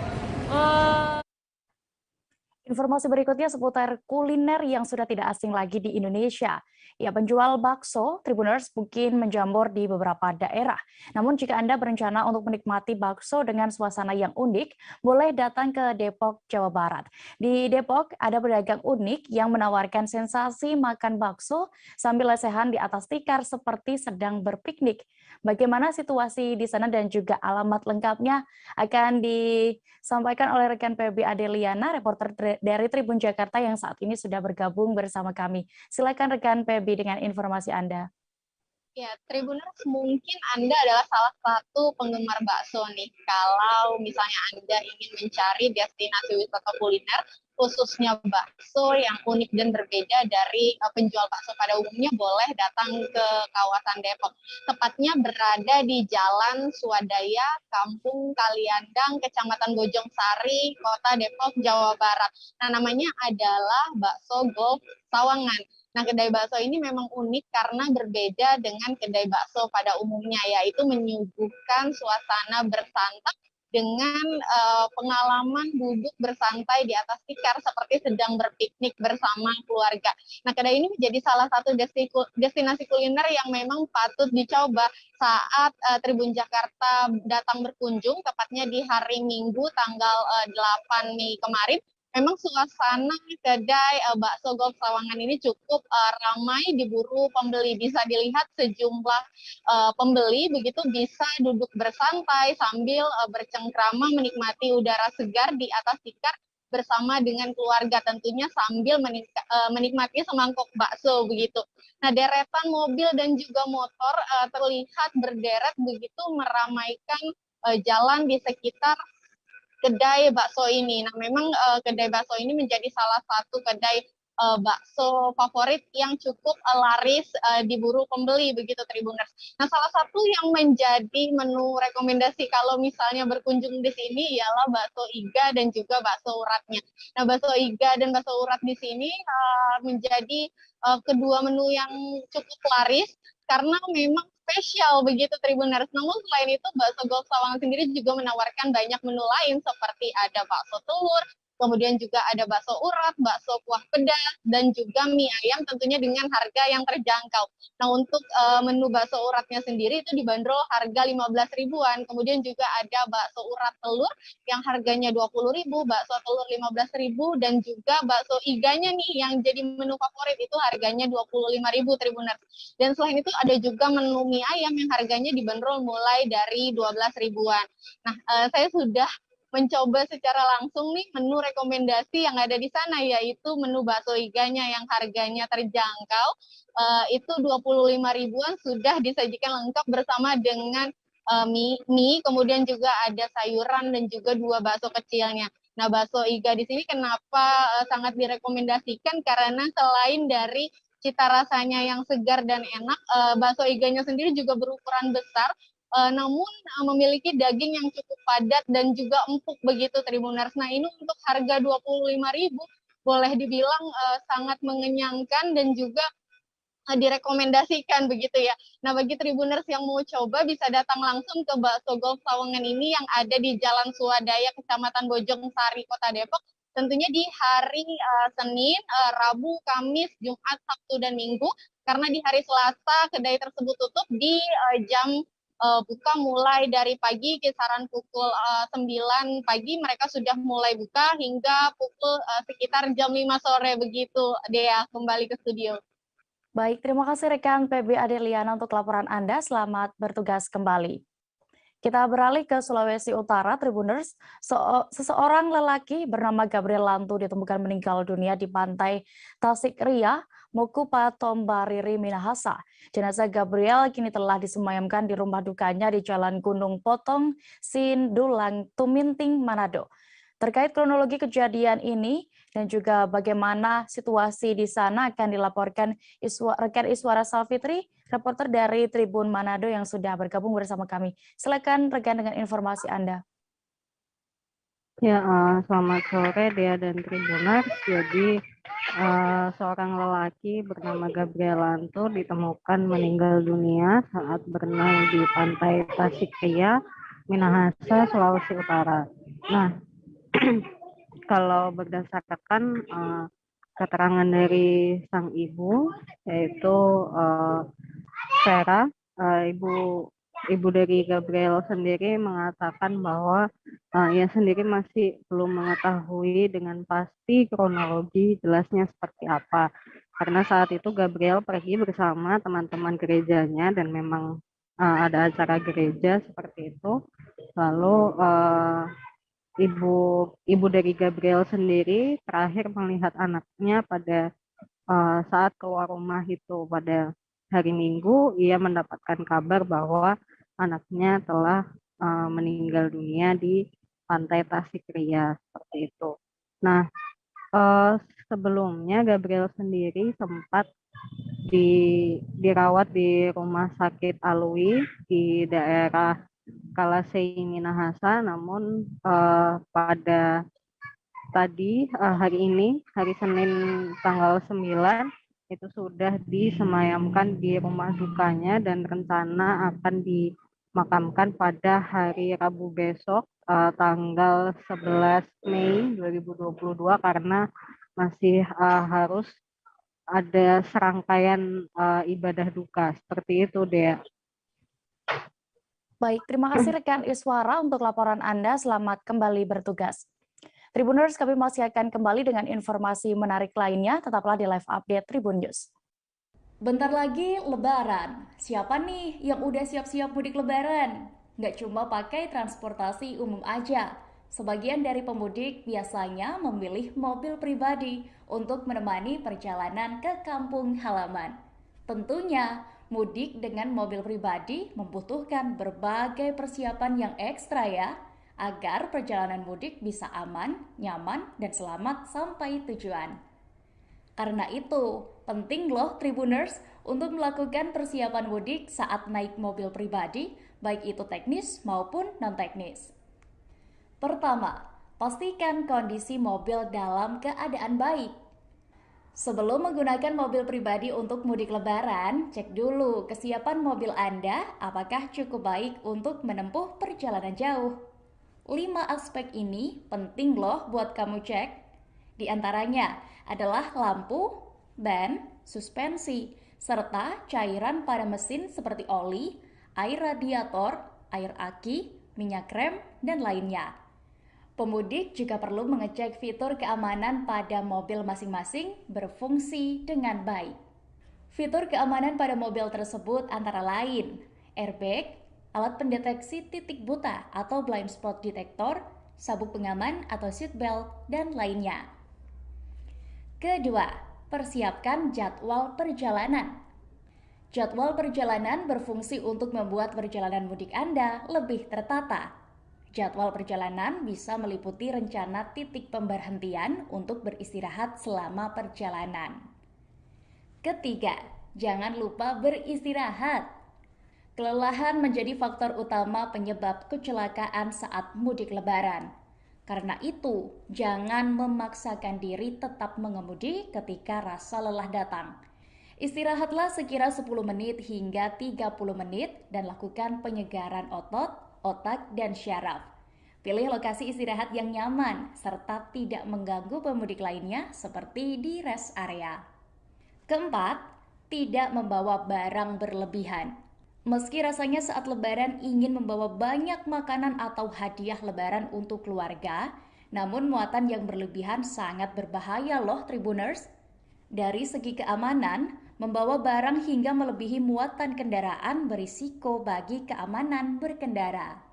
Informasi berikutnya seputar kuliner yang sudah tidak asing lagi di Indonesia. Ya, penjual bakso Tribuners mungkin menjamur di beberapa daerah. Namun jika Anda berencana untuk menikmati bakso dengan suasana yang unik, boleh datang ke Depok, Jawa Barat. Di Depok ada pedagang unik yang menawarkan sensasi makan bakso sambil lesehan di atas tikar seperti sedang berpiknik. Bagaimana situasi di sana dan juga alamat lengkapnya akan disampaikan oleh rekan PB Adeliana, reporter dari Tribun Jakarta yang saat ini sudah bergabung bersama kami. Silakan rekan PB dengan informasi Anda. Ya, Tribuners, mungkin Anda adalah salah satu penggemar bakso nih. Kalau misalnya Anda ingin mencari destinasi wisata kuliner, khususnya bakso yang unik dan berbeda dari penjual bakso pada umumnya, boleh datang ke kawasan Depok. Tepatnya berada di Jalan Swadaya, Kampung Kaliandang, Kecamatan Bojongsari, Kota Depok, Jawa Barat. Nah, namanya adalah Bakso Golf Sawangan. Nah, kedai bakso ini memang unik karena berbeda dengan kedai bakso pada umumnya, yaitu menyuguhkan suasana bersantap dengan pengalaman duduk bersantai di atas tikar seperti sedang berpiknik bersama keluarga. Nah, kedai ini menjadi salah satu destinasi kuliner yang memang patut dicoba saat Tribun Jakarta datang berkunjung, tepatnya di hari Minggu tanggal 8 Mei kemarin. Memang suasana kedai bakso Golf Sawangan ini cukup ramai diburu pembeli. Bisa dilihat sejumlah pembeli begitu bisa duduk bersantai sambil bercengkrama menikmati udara segar di atas tikar bersama dengan keluarga, tentunya sambil menikmati semangkok bakso begitu. Nah, deretan mobil dan juga motor terlihat berderet begitu meramaikan jalan di sekitar kedai bakso ini. Nah, memang kedai bakso ini menjadi salah satu kedai bakso favorit yang cukup laris diburu pembeli begitu Tribuners. Nah, salah satu yang menjadi menu rekomendasi kalau misalnya berkunjung di sini ialah bakso iga dan juga bakso uratnya. Nah, bakso iga dan bakso urat di sini menjadi kedua menu yang cukup laris karena memang spesial begitu Tribuners. Namun selain itu bakso Golf Sawangan sendiri juga menawarkan banyak menu lain seperti ada bakso telur, kemudian juga ada bakso urat, bakso kuah pedas, dan juga mie ayam tentunya dengan harga yang terjangkau. Nah, untuk menu bakso uratnya sendiri itu dibanderol harga 15 ribuan. Kemudian juga ada bakso urat telur yang harganya 20 ribu, bakso telur 15 ribu, dan juga bakso iganya nih yang jadi menu favorit itu harganya 25 ribu Tribuners. Dan selain itu ada juga menu mie ayam yang harganya dibanderol mulai dari 12 ribuan. Nah, saya sudah mencoba secara langsung nih menu rekomendasi yang ada di sana, yaitu menu bakso iganya yang harganya terjangkau, itu 25 ribuan sudah disajikan lengkap bersama dengan mie, kemudian juga ada sayuran dan juga 2 bakso kecilnya. Nah, bakso iga di sini kenapa sangat direkomendasikan, karena selain dari cita rasanya yang segar dan enak, bakso iganya sendiri juga berukuran besar, namun memiliki daging yang cukup padat dan juga empuk begitu Tribuners. Nah, ini untuk harga 25 ribu boleh dibilang sangat mengenyangkan dan juga direkomendasikan begitu ya. Nah, bagi Tribuners yang mau coba bisa datang langsung ke Bakso Golf Sawangan ini yang ada di Jalan Swadaya, Kecamatan Bojongsari, Kota Depok. Tentunya di hari Senin, Rabu, Kamis, Jumat, Sabtu, dan Minggu. Karena di hari Selasa kedai tersebut tutup di jam buka mulai dari pagi, kisaran pukul 9 pagi mereka sudah mulai buka hingga pukul sekitar jam 5 sore begitu. Dea, kembali ke studio. Baik, terima kasih rekan PB Adeliana untuk laporan Anda. Selamat bertugas kembali. Kita beralih ke Sulawesi Utara, Tribuners. Seseorang lelaki bernama Gabriel Lantu ditemukan meninggal dunia di pantai Tasik Ria, Mokupa Tombariri, Minahasa. Jenazah Gabriel kini telah disemayamkan di rumah dukanya di Jalan Gunung Potong, Sindulang, Tuminting, Manado. Terkait kronologi kejadian ini dan juga bagaimana situasi di sana akan dilaporkan rekan Iswara Salfitri, reporter dari Tribun Manado yang sudah bergabung bersama kami. Silakan rekan dengan informasi Anda. Ya, selamat sore Dea dan Tribuners. Jadi seorang lelaki bernama Gabriel Lantu ditemukan meninggal dunia saat berenang di pantai Tasik Ria, Minahasa, Sulawesi Utara. Nah, kalau berdasarkan keterangan dari sang ibu, yaitu Vera, ibu dari Gabriel sendiri mengatakan bahwa ia sendiri masih belum mengetahui dengan pasti kronologi jelasnya seperti apa. Karena saat itu Gabriel pergi bersama teman-teman gerejanya dan memang ada acara gereja seperti itu. Lalu ibu dari Gabriel sendiri terakhir melihat anaknya pada saat keluar rumah itu pada hari Minggu. Ia mendapatkan kabar bahwa anaknya telah meninggal dunia di pantai Tasik Ria seperti itu. Nah, sebelumnya Gabriel sendiri sempat dirawat di Rumah Sakit Alui di daerah Kalasei, Minahasa, namun pada hari ini, hari Senin tanggal 9, itu sudah disemayamkan di rumah dukanya dan rencana akan dimakamkan pada hari Rabu besok, tanggal 11 Mei 2022, karena masih harus ada serangkaian ibadah duka. Seperti itu, Dea. Baik, terima kasih rekan Iswara untuk laporan Anda. Selamat kembali bertugas. Tribuners, kami masih akan kembali dengan informasi menarik lainnya. Tetaplah di live update Tribun News. Bentar lagi Lebaran. Siapa nih yang udah siap-siap mudik Lebaran? Nggak cuma pakai transportasi umum aja. Sebagian dari pemudik biasanya memilih mobil pribadi untuk menemani perjalanan ke kampung halaman. Tentunya, mudik dengan mobil pribadi membutuhkan berbagai persiapan yang ekstra ya, agar perjalanan mudik bisa aman, nyaman, dan selamat sampai tujuan. Karena itu, penting loh Tribuners untuk melakukan persiapan mudik saat naik mobil pribadi, baik itu teknis maupun non-teknis. Pertama, pastikan kondisi mobil dalam keadaan baik. Sebelum menggunakan mobil pribadi untuk mudik Lebaran, cek dulu kesiapan mobil Anda apakah cukup baik untuk menempuh perjalanan jauh. 5 aspek ini penting loh buat kamu cek. Di antaranya adalah lampu, ban, suspensi, serta cairan pada mesin seperti oli, air radiator, air aki, minyak rem, dan lainnya. Pemudik juga perlu mengecek fitur keamanan pada mobil masing-masing berfungsi dengan baik. Fitur keamanan pada mobil tersebut antara lain airbag, alat pendeteksi titik buta atau blind spot detector, sabuk pengaman atau seatbelt, dan lainnya. Kedua, persiapkan jadwal perjalanan. Jadwal perjalanan berfungsi untuk membuat perjalanan mudik Anda lebih tertata. Jadwal perjalanan bisa meliputi rencana titik pemberhentian untuk beristirahat selama perjalanan. Ketiga, jangan lupa beristirahat. Kelelahan menjadi faktor utama penyebab kecelakaan saat mudik Lebaran. Karena itu, jangan memaksakan diri tetap mengemudi ketika rasa lelah datang. Istirahatlah sekira 10 menit hingga 30 menit dan lakukan penyegaran otot, otak, dan syaraf. Pilih lokasi istirahat yang nyaman serta tidak mengganggu pemudik lainnya seperti di rest area. Keempat, tidak membawa barang berlebihan. Meski rasanya saat Lebaran ingin membawa banyak makanan atau hadiah Lebaran untuk keluarga, namun muatan yang berlebihan sangat berbahaya loh Tribuners. Dari segi keamanan, membawa barang hingga melebihi muatan kendaraan berisiko bagi keamanan berkendara.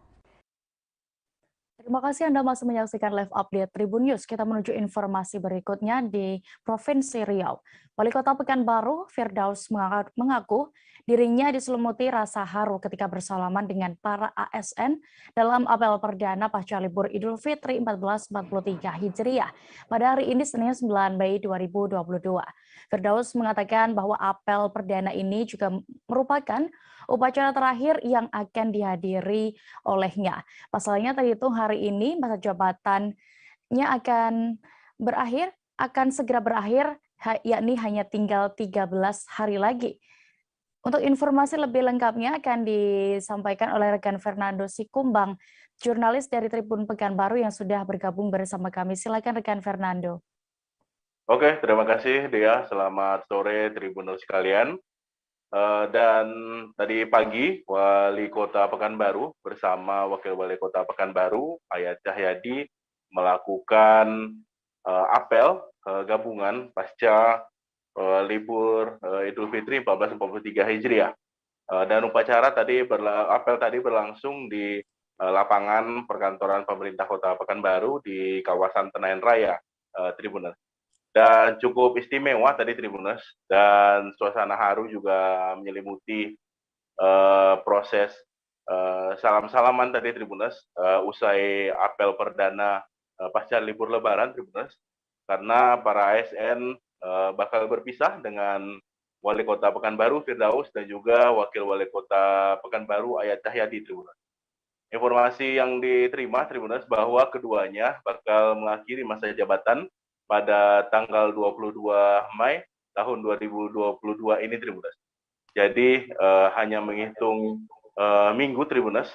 Terima kasih Anda masih menyaksikan live update Tribun News. Kita menuju informasi berikutnya di Provinsi Riau. Wali Kota Pekanbaru, Firdaus mengaku dirinya diselimuti rasa haru ketika bersalaman dengan para ASN dalam apel perdana pasca libur Idul Fitri 1443 Hijriah pada hari ini Senin 9 Mei 2022. Firdaus mengatakan bahwa apel perdana ini juga merupakan upacara terakhir yang akan dihadiri olehnya. Pasalnya terhitung hari ini masa jabatannya akan segera berakhir, yakni hanya tinggal 13 hari lagi. Untuk informasi lebih lengkapnya akan disampaikan oleh rekan Fernando Sikumbang, jurnalis dari Tribun Pekanbaru yang sudah bergabung bersama kami. Silakan rekan Fernando. Oke, terima kasih Dea. Selamat sore Tribuners sekalian. Dan tadi pagi Wali Kota Pekanbaru bersama Wakil Wali Kota Pekanbaru Ayat Cahyadi melakukan apel gabungan pasca libur Idul Fitri 1443 Hijriah. Dan upacara apel tadi berlangsung di lapangan perkantoran pemerintah Kota Pekanbaru di kawasan Tenayan Raya, Tribuners. Dan cukup istimewa tadi Tribuners, dan suasana haru juga menyelimuti proses salam-salaman tadi Tribuners usai apel perdana pasca libur Lebaran Tribuners, karena para ASN bakal berpisah dengan Wali Kota Pekanbaru Firdaus dan juga Wakil Wali Kota Pekanbaru Ayat Cahyadi Tribuners. Informasi yang diterima Tribuners bahwa keduanya bakal mengakhiri masa jabatan pada tanggal 22 Mei tahun 2022 ini Tribuners. Jadi hanya menghitung minggu Tribuners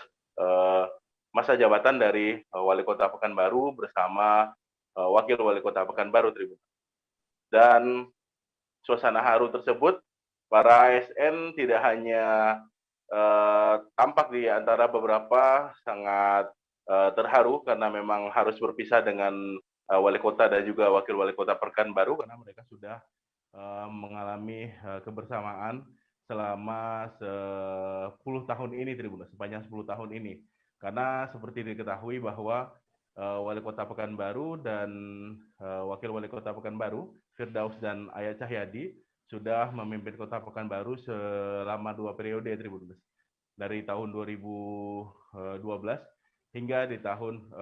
masa jabatan dari Wali Kota Pekanbaru bersama Wakil Wali Kota Pekanbaru Tribuners. Dan suasana haru tersebut para ASN tidak hanya tampak di antara beberapa sangat terharu karena memang harus berpisah dengan Wali Kota dan juga Wakil Wali Kota Pekanbaru karena mereka sudah mengalami kebersamaan selama 10 tahun ini Tribuners, sepanjang 10 tahun ini. Karena seperti diketahui bahwa Wali Kota Pekanbaru dan Wakil Wali Kota Pekanbaru, Firdaus dan Ayat Cahyadi, sudah memimpin Kota Pekanbaru selama 2 periode Tribuners. Dari tahun 2012 hingga di tahun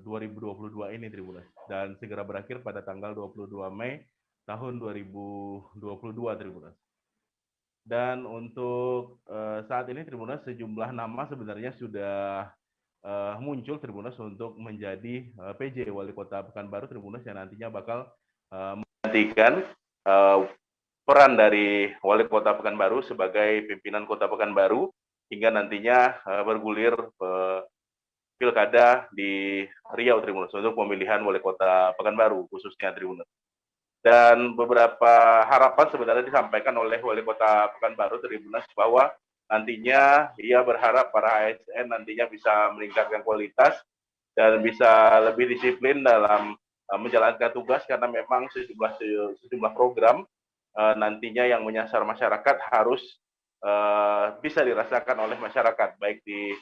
2022 ini Tribuners, dan segera berakhir pada tanggal 22 Mei tahun 2022 Tribuners. Dan untuk saat ini Tribuners, sejumlah nama sebenarnya sudah muncul Tribuners untuk menjadi PJ Wali Kota Pekanbaru Tribuners yang nantinya bakal menggantikan peran dari Wali Kota Pekanbaru sebagai pimpinan Kota Pekanbaru hingga nantinya bergulir pilkada di Riau Tribuners untuk pemilihan Wali Kota Pekanbaru khususnya Tribuners. Dan beberapa harapan sebenarnya disampaikan oleh Wali Kota Pekanbaru Tribuners bahwa nantinya ia berharap para ASN nantinya bisa meningkatkan kualitas dan bisa lebih disiplin dalam menjalankan tugas karena memang sejumlah program nantinya yang menyasar masyarakat harus bisa dirasakan oleh masyarakat baik di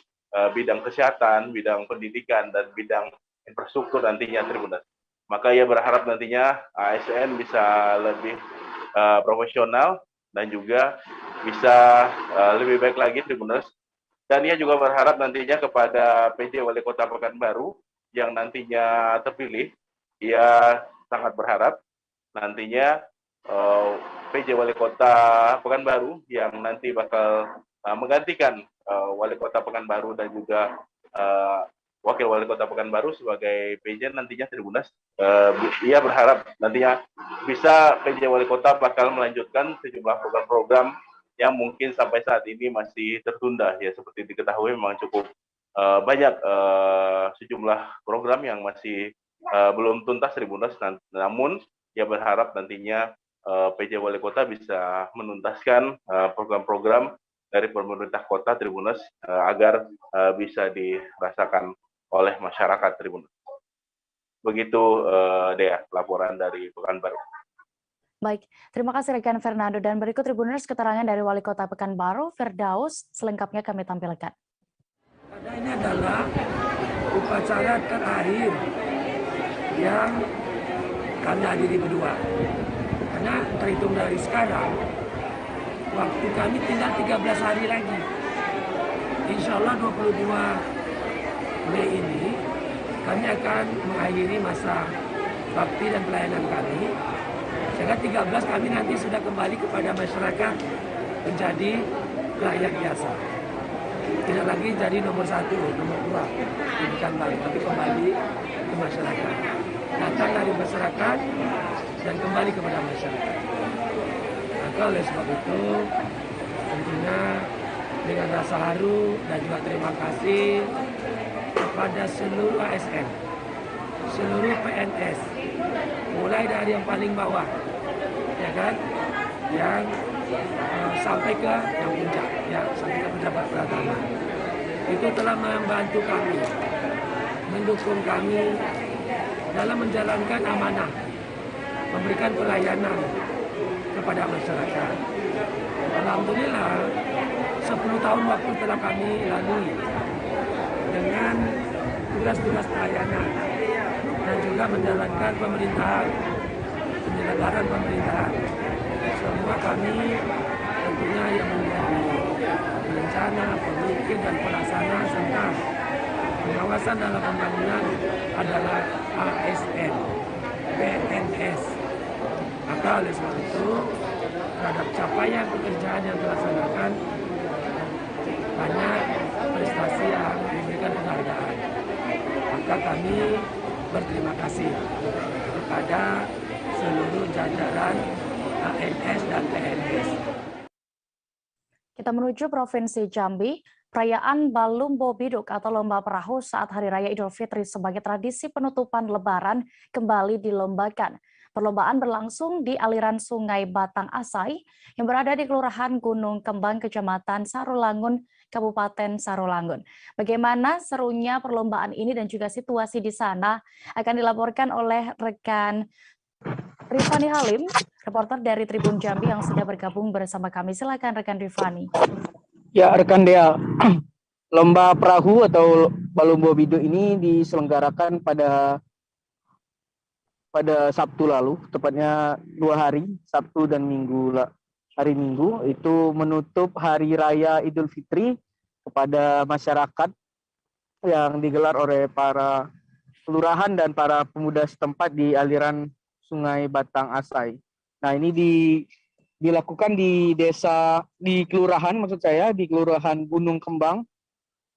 bidang kesehatan, bidang pendidikan, dan bidang infrastruktur nantinya Tribuners. Maka ia berharap nantinya ASN bisa lebih profesional dan juga bisa lebih baik lagi Tribuners. Dan ia juga berharap nantinya kepada PJ Wali Kota Pekanbaru yang nantinya terpilih, ia sangat berharap nantinya PJ Wali Kota Pekanbaru yang nanti bakal menggantikan Wali Kota Pekanbaru dan juga Wakil Wali Kota Pekanbaru sebagai PJ nantinya Tribuners. Ia berharap nantinya bisa PJ Wali Kota bakal melanjutkan sejumlah program-program yang mungkin sampai saat ini masih tertunda. Ya seperti diketahui memang cukup banyak sejumlah program yang masih belum tuntas Tribuners. Namun ia berharap nantinya PJ Wali Kota bisa menuntaskan program-program dari pemerintah kota Tribuners agar bisa dirasakan oleh masyarakat Tribuners. Begitu Dea, laporan dari Pekanbaru. Baik, terima kasih rekan Fernando. Dan berikut Tribuners keterangan dari Wali Kota Pekanbaru, Firdaus, selengkapnya kami tampilkan. Ini adalah upacara terakhir yang kami hadiri berdua. Karena terhitung dari sekarang, waktu kami tinggal 13 hari lagi. Insya Allah 22 Mei ini kami akan mengakhiri masa bakti dan pelayanan kami. Sehingga 13 kami nanti sudah kembali kepada masyarakat menjadi rakyat biasa. Tidak lagi jadi nomor 1, nomor 2 di Pekanbaru, tapi kembali ke masyarakat. Datang dari masyarakat dan kembali kepada masyarakat. Maka oleh sebab itu, tentunya dengan rasa haru dan juga terima kasih kepada seluruh ASN, seluruh PNS, mulai dari yang paling bawah, ya kan, yang sampai ke yang puncak, ya sampai ke pejabat pratama. Itu telah membantu kami, mendukung kami dalam menjalankan amanah, memberikan pelayanan kepada masyarakat. Alhamdulillah, 10 tahun waktu telah kami lalui dengan tugas-tugas pelayanan dan juga menjalankan pemerintahan, penyelenggaraan pemerintahan. Semua kami tentunya yang menjadi perencana, pemikir dan pelaksana serta pengawasan dalam pembangunan adalah ASN, PNS. Maka oleh sebab itu terhadap capaian pekerjaan yang dilaksanakan banyak prestasi yang diberikan penghargaan. Maka kami berterima kasih kepada seluruh jajaran ANS dan PNS. Kita menuju Provinsi Jambi. Perayaan Balumbo Biduk atau Lomba Perahu saat Hari Raya Idul Fitri sebagai tradisi penutupan Lebaran kembali dilombakan. Perlombaan berlangsung di aliran Sungai Batang Asai yang berada di Kelurahan Gunung Kembang, Kecamatan Sarolangun, Kabupaten Sarolangun. Bagaimana serunya perlombaan ini dan juga situasi di sana akan dilaporkan oleh rekan Rifani Halim, reporter dari Tribun Jambi yang sudah bergabung bersama kami. Silakan rekan Rifani. Ya, rekan Dea, Lomba Perahu atau Balumbo Biduk ini diselenggarakan pada Sabtu lalu, tepatnya 2 hari, Sabtu dan hari Minggu, itu menutup Hari Raya Idul Fitri kepada masyarakat yang digelar oleh para kelurahan dan para pemuda setempat di aliran Sungai Batang Asai. Nah, ini dilakukan di kelurahan, maksud saya, di Kelurahan Gunung Kembang,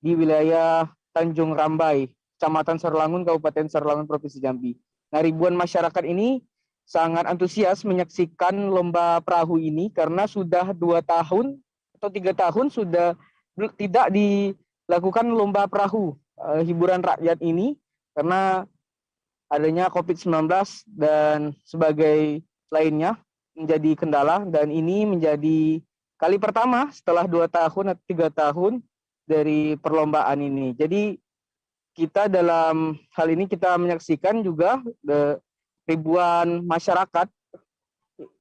di wilayah Tanjung Rambai, Kecamatan Sarolangun, Kabupaten Sarolangun, Provinsi Jambi. Nah, ribuan masyarakat ini sangat antusias menyaksikan lomba perahu ini karena sudah 2 tahun atau 3 tahun sudah tidak dilakukan lomba perahu hiburan rakyat ini karena adanya COVID-19 dan sebagai lainnya menjadi kendala, dan ini menjadi kali pertama setelah 2 tahun atau 3 tahun dari perlombaan ini. Jadi kita dalam hal ini kita menyaksikan juga ribuan masyarakat,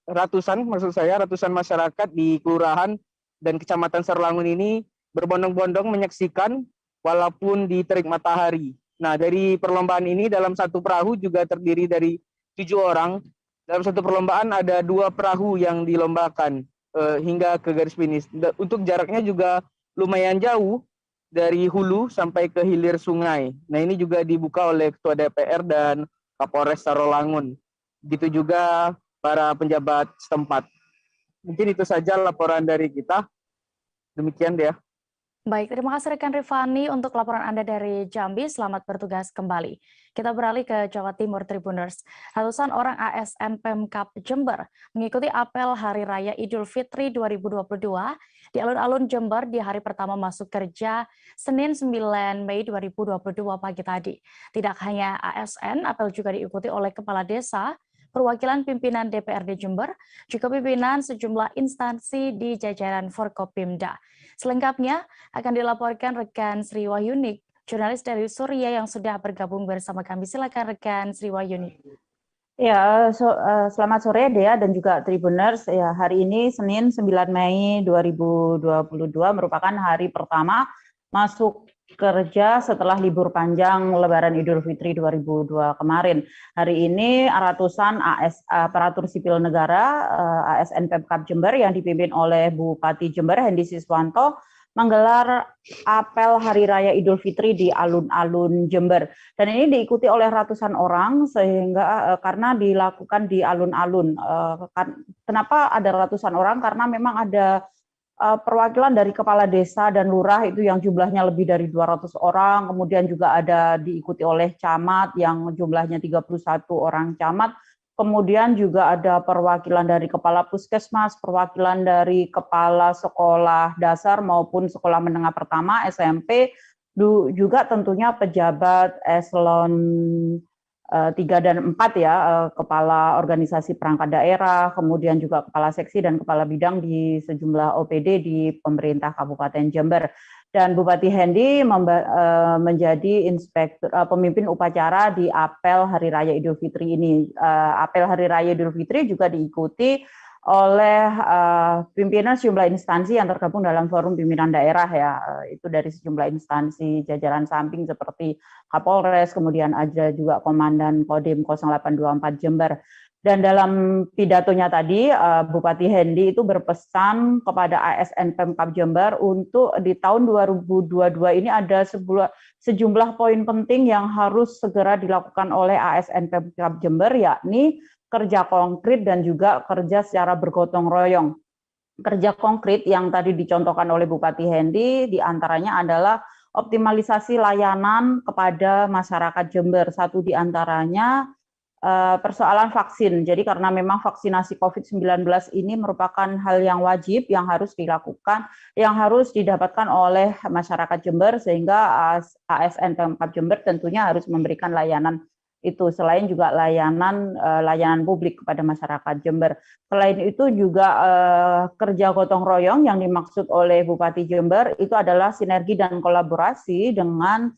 ratusan masyarakat di kelurahan dan kecamatan Sarolangun ini berbondong-bondong menyaksikan walaupun di terik matahari. Nah, dari perlombaan ini dalam satu perahu juga terdiri dari 7 orang. Dalam satu perlombaan ada 2 perahu yang dilombakan hingga ke garis finish. Untuk jaraknya juga lumayan jauh, dari hulu sampai ke hilir sungai. Nah, ini juga dibuka oleh Ketua DPR dan Kapolres Sarolangun. Begitu juga para penjabat setempat. Mungkin itu saja laporan dari kita. Demikian dia. Baik, terima kasih rekan Rifani untuk laporan Anda dari Jambi. Selamat bertugas kembali. Kita beralih ke Jawa Timur, Tribuners. Ratusan orang ASN Pemkab Jember mengikuti apel Hari Raya Idul Fitri 2022 di alun-alun Jember di hari pertama masuk kerja Senin 9 Mei 2022 pagi tadi. Tidak hanya ASN, apel juga diikuti oleh Kepala Desa, perwakilan pimpinan DPRD Jember, juga pimpinan sejumlah instansi di jajaran Forkopimda. Selengkapnya akan dilaporkan rekan Sri Wahyuni, jurnalis dari Surya yang sudah bergabung bersama kami. Silakan rekan Sri Wahyuni. Ya, selamat sore Dea dan juga Tribuners. Ya, hari ini Senin 9 Mei 2022 merupakan hari pertama masuk kerja setelah libur panjang Lebaran Idul Fitri 2002 kemarin. Hari ini ratusan aparatur sipil negara ASN Pemkab Jember yang dipimpin oleh Bupati Jember Hendy Siswanto menggelar apel Hari Raya Idul Fitri di alun-alun Jember. Dan ini diikuti oleh ratusan orang sehingga karena dilakukan di alun-alun. Kenapa ada ratusan orang? Karena memang ada perwakilan dari kepala desa dan lurah itu yang jumlahnya lebih dari 200 orang, kemudian juga ada diikuti oleh camat yang jumlahnya 31 orang camat, kemudian juga ada perwakilan dari kepala puskesmas, perwakilan dari kepala sekolah dasar maupun sekolah menengah pertama, SMP, juga tentunya pejabat eselon 3 dan 4 ya, kepala organisasi perangkat daerah, kemudian juga kepala seksi dan kepala bidang di sejumlah OPD di pemerintah Kabupaten Jember. Dan Bupati Hendy menjadi pemimpin upacara di apel Hari Raya Idul Fitri ini. Apel Hari Raya Idul Fitri juga diikuti oleh pimpinan sejumlah instansi yang tergabung dalam forum pimpinan daerah ya, itu dari sejumlah instansi jajaran samping seperti Kapolres, kemudian ada juga Komandan Kodim 0824 Jember. Dan dalam pidatonya tadi, Bupati Hendy itu berpesan kepada ASN Pemkab Jember untuk di tahun 2022 ini ada sejumlah poin penting yang harus segera dilakukan oleh ASN Pemkab Jember, yakni kerja konkret dan juga kerja secara bergotong royong. Kerja konkret yang tadi dicontohkan oleh Bupati Hendy diantaranya adalah optimalisasi layanan kepada masyarakat Jember. Satu diantaranya persoalan vaksin. Jadi karena memang vaksinasi COVID-19 ini merupakan hal yang wajib, yang harus dilakukan, yang harus didapatkan oleh masyarakat Jember, sehingga ASN Pemkab Jember tentunya harus memberikan layanan itu, selain juga layanan publik kepada masyarakat Jember. Selain itu juga kerja gotong royong yang dimaksud oleh Bupati Jember itu adalah sinergi dan kolaborasi dengan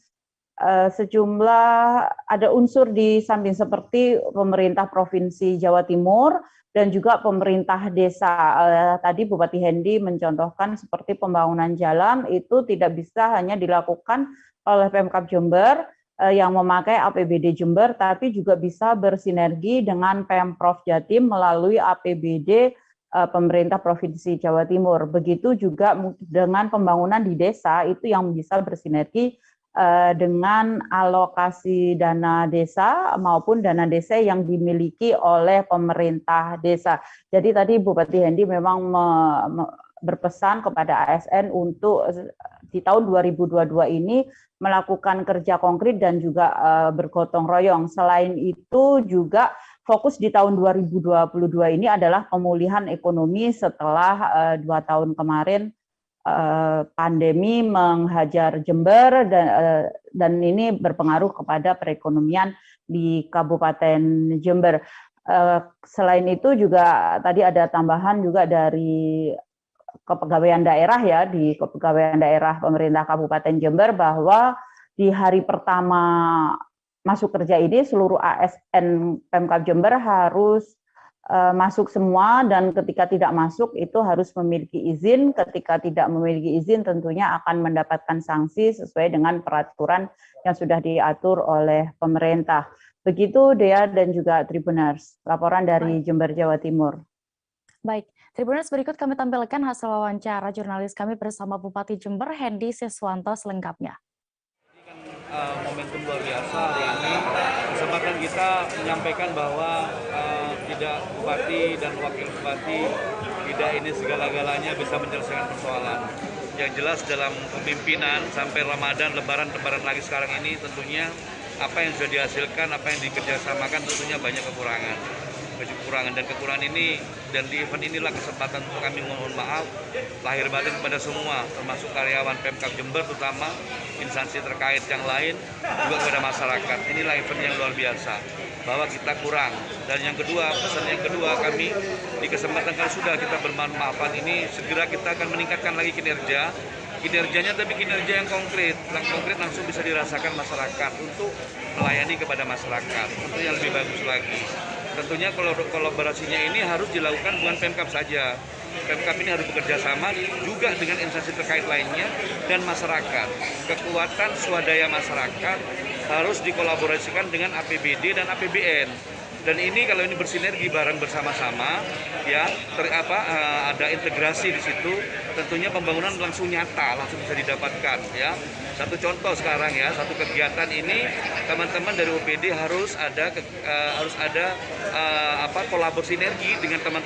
sejumlah ada unsur di samping seperti pemerintah Provinsi Jawa Timur dan juga pemerintah desa. Tadi Bupati Hendy mencontohkan seperti pembangunan jalan itu tidak bisa hanya dilakukan oleh Pemkab Jember yang memakai APBD Jember, tapi juga bisa bersinergi dengan Pemprov Jatim melalui APBD pemerintah Provinsi Jawa Timur. Begitu juga dengan pembangunan di desa itu yang bisa bersinergi dengan alokasi dana desa maupun dana desa yang dimiliki oleh pemerintah desa. Jadi tadi Bupati Hendy memang berpesan kepada ASN untuk di tahun 2022 ini melakukan kerja konkret dan juga bergotong royong. Selain itu juga fokus di tahun 2022 ini adalah pemulihan ekonomi setelah 2 tahun kemarin pandemi menghajar Jember dan ini berpengaruh kepada perekonomian di Kabupaten Jember. Selain itu juga tadi ada tambahan juga dari kepegawaian daerah ya, di kepegawaian daerah pemerintah Kabupaten Jember bahwa di hari pertama masuk kerja ini seluruh ASN Pemkab Jember harus masuk semua, dan ketika tidak masuk itu harus memiliki izin. Ketika tidak memiliki izin tentunya akan mendapatkan sanksi sesuai dengan peraturan yang sudah diatur oleh pemerintah. Begitu Dea dan juga Tribuners, laporan dari Jember, Jawa Timur. Baik, Tribuners, berikut kami tampilkan hasil wawancara jurnalis kami bersama Bupati Jember Hendy Siswanto selengkapnya. Momentum luar biasa hari ini, kesempatan kita menyampaikan bahwa tidak bupati dan wakil bupati tidak ini segala-galanya bisa menyelesaikan persoalan. Yang jelas dalam kepemimpinan sampai Ramadan, Lebaran lagi sekarang ini tentunya apa yang sudah dihasilkan, apa yang dikerjasamakan tentunya banyak kekurangan dan kekurangan ini, dan di event inilah kesempatan untuk kami mohon maaf lahir batin kepada semua, termasuk karyawan Pemkab Jember, terutama instansi terkait yang lain, juga kepada masyarakat. Inilah event yang luar biasa bahwa kita kurang. Dan yang kedua, pesan yang kedua kami di kesempatan kalau sudah kita bermanfaat ini, segera kita akan meningkatkan lagi kinerjanya, tapi kinerja yang konkret langsung bisa dirasakan masyarakat untuk melayani kepada masyarakat, tentu yang lebih bagus lagi. Tentunya kolaborasinya ini harus dilakukan bukan Pemkab saja. Pemkab ini harus bekerja sama juga dengan instansi terkait lainnya dan masyarakat. Kekuatan swadaya masyarakat harus dikolaborasikan dengan APBD dan APBN. Dan ini kalau ini bersinergi bareng bersama-sama, ya ada integrasi di situ, tentunya pembangunan langsung nyata, langsung bisa didapatkan. Ya, satu contoh sekarang ya, satu kegiatan ini teman-teman dari OPD harus ada kolaborasi sinergi dengan teman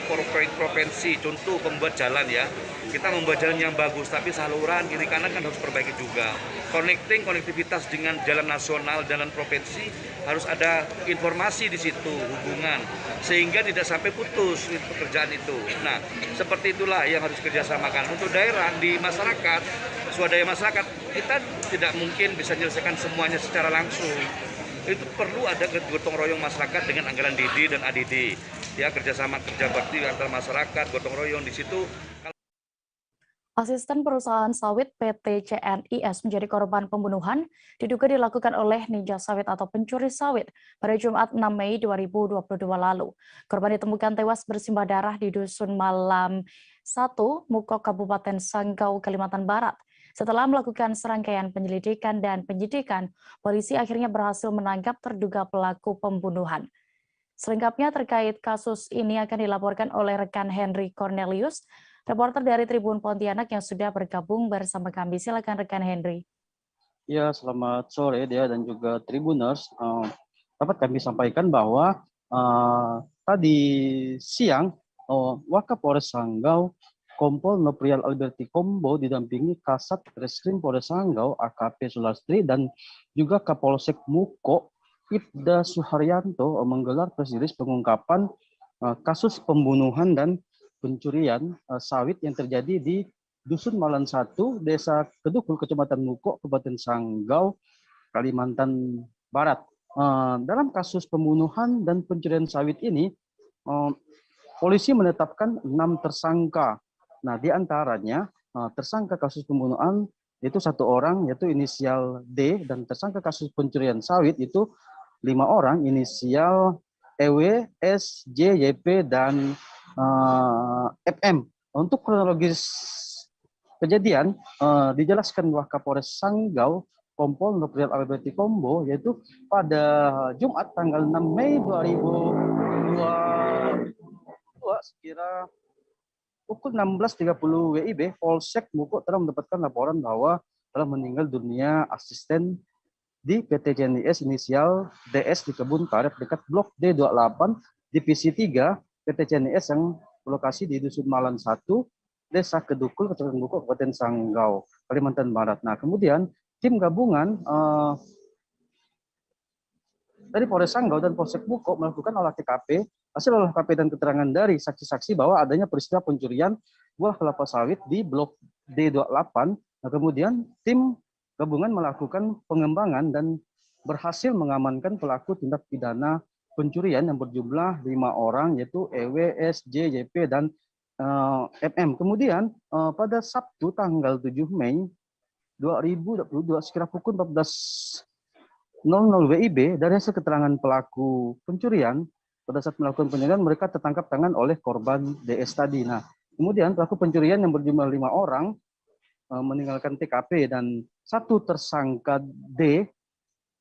provinsi. Contoh pembuat jalan ya, kita membuat jalan yang bagus, tapi saluran kiri kanan kan harus perbaiki juga. Konektivitas dengan jalan nasional, jalan provinsi harus ada informasi di situ, hubungan, sehingga tidak sampai putus pekerjaan itu. Nah, seperti itulah yang harus kerjasamakan. Untuk daerah, di masyarakat, swadaya masyarakat, kita tidak mungkin bisa menyelesaikan semuanya secara langsung. Itu perlu ada gotong royong masyarakat dengan anggaran DD dan ADD. Ya, kerjasama kerja bakti antar masyarakat, gotong royong di situ. Asisten perusahaan sawit PT CNIS menjadi korban pembunuhan diduga dilakukan oleh ninja sawit atau pencuri sawit pada Jumat 6 Mei 2022 lalu. Korban ditemukan tewas bersimbah darah di Dusun Malam 1, Mukok, Kabupaten Sanggau, Kalimantan Barat. Setelah melakukan serangkaian penyelidikan dan penyidikan, polisi akhirnya berhasil menangkap terduga pelaku pembunuhan. Selengkapnya terkait kasus ini akan dilaporkan oleh rekan Henry Cornelius, reporter dari Tribun Pontianak yang sudah bergabung bersama kami. Silakan rekan Henry. Ya, selamat sore Dea dan juga Tribuners. Dapat kami sampaikan bahwa tadi siang Wakapolres Sanggau Kompol Noprial Alberti Kombo didampingi Kasat Reskrim Polres Sanggau AKP Sulastri dan juga Kapolsek Muko Ibda Suharyanto menggelar press release pengungkapan kasus pembunuhan dan pencurian sawit yang terjadi di Dusun Malan 1, Desa Kedukul, Kecamatan Muko, Kabupaten Sanggau, Kalimantan Barat. Dalam kasus pembunuhan dan pencurian sawit ini, polisi menetapkan 6 tersangka. Nah, di antaranya tersangka kasus pembunuhan itu 1 orang, yaitu inisial D, dan tersangka kasus pencurian sawit itu 5 orang, inisial EW, S, J, YP, dan FM. Untuk kronologis kejadian dijelaskan Wakapolres Sanggau Kompol Noprial Alberti Kombo, yaitu pada Jumat tanggal 6 Mei 2022 sekira pukul 16.30 WIB, Polsek Muko telah mendapatkan laporan bahwa telah meninggal dunia asisten di PT CNIS inisial DS di Kebun Karet dekat Blok D28 Divisi 3 PT CNIS yang berlokasi di Dusun Malan 1, Desa Kedukul, Kecamatan Muko, Kabupaten Sanggau, Kalimantan Barat. Nah, kemudian tim gabungan dari Polres Sanggau dan Polsek Muko melakukan olah TKP. Hasil olah TKP dan keterangan dari saksi-saksi bahwa adanya peristiwa pencurian buah kelapa sawit di Blok D28. Nah, kemudian tim gabungan melakukan pengembangan dan berhasil mengamankan pelaku tindak pidana pencurian yang berjumlah 5 orang, yaitu EW, S, J, YP, dan MM. Kemudian pada Sabtu tanggal 7 Mei 2022 sekira pukul 14.00 WIB, dari hasil keterangan pelaku pencurian, pada saat melakukan pencurian mereka tertangkap tangan oleh korban DS tadi. Nah, kemudian pelaku pencurian yang berjumlah 5 orang meninggalkan TKP dan 1 tersangka D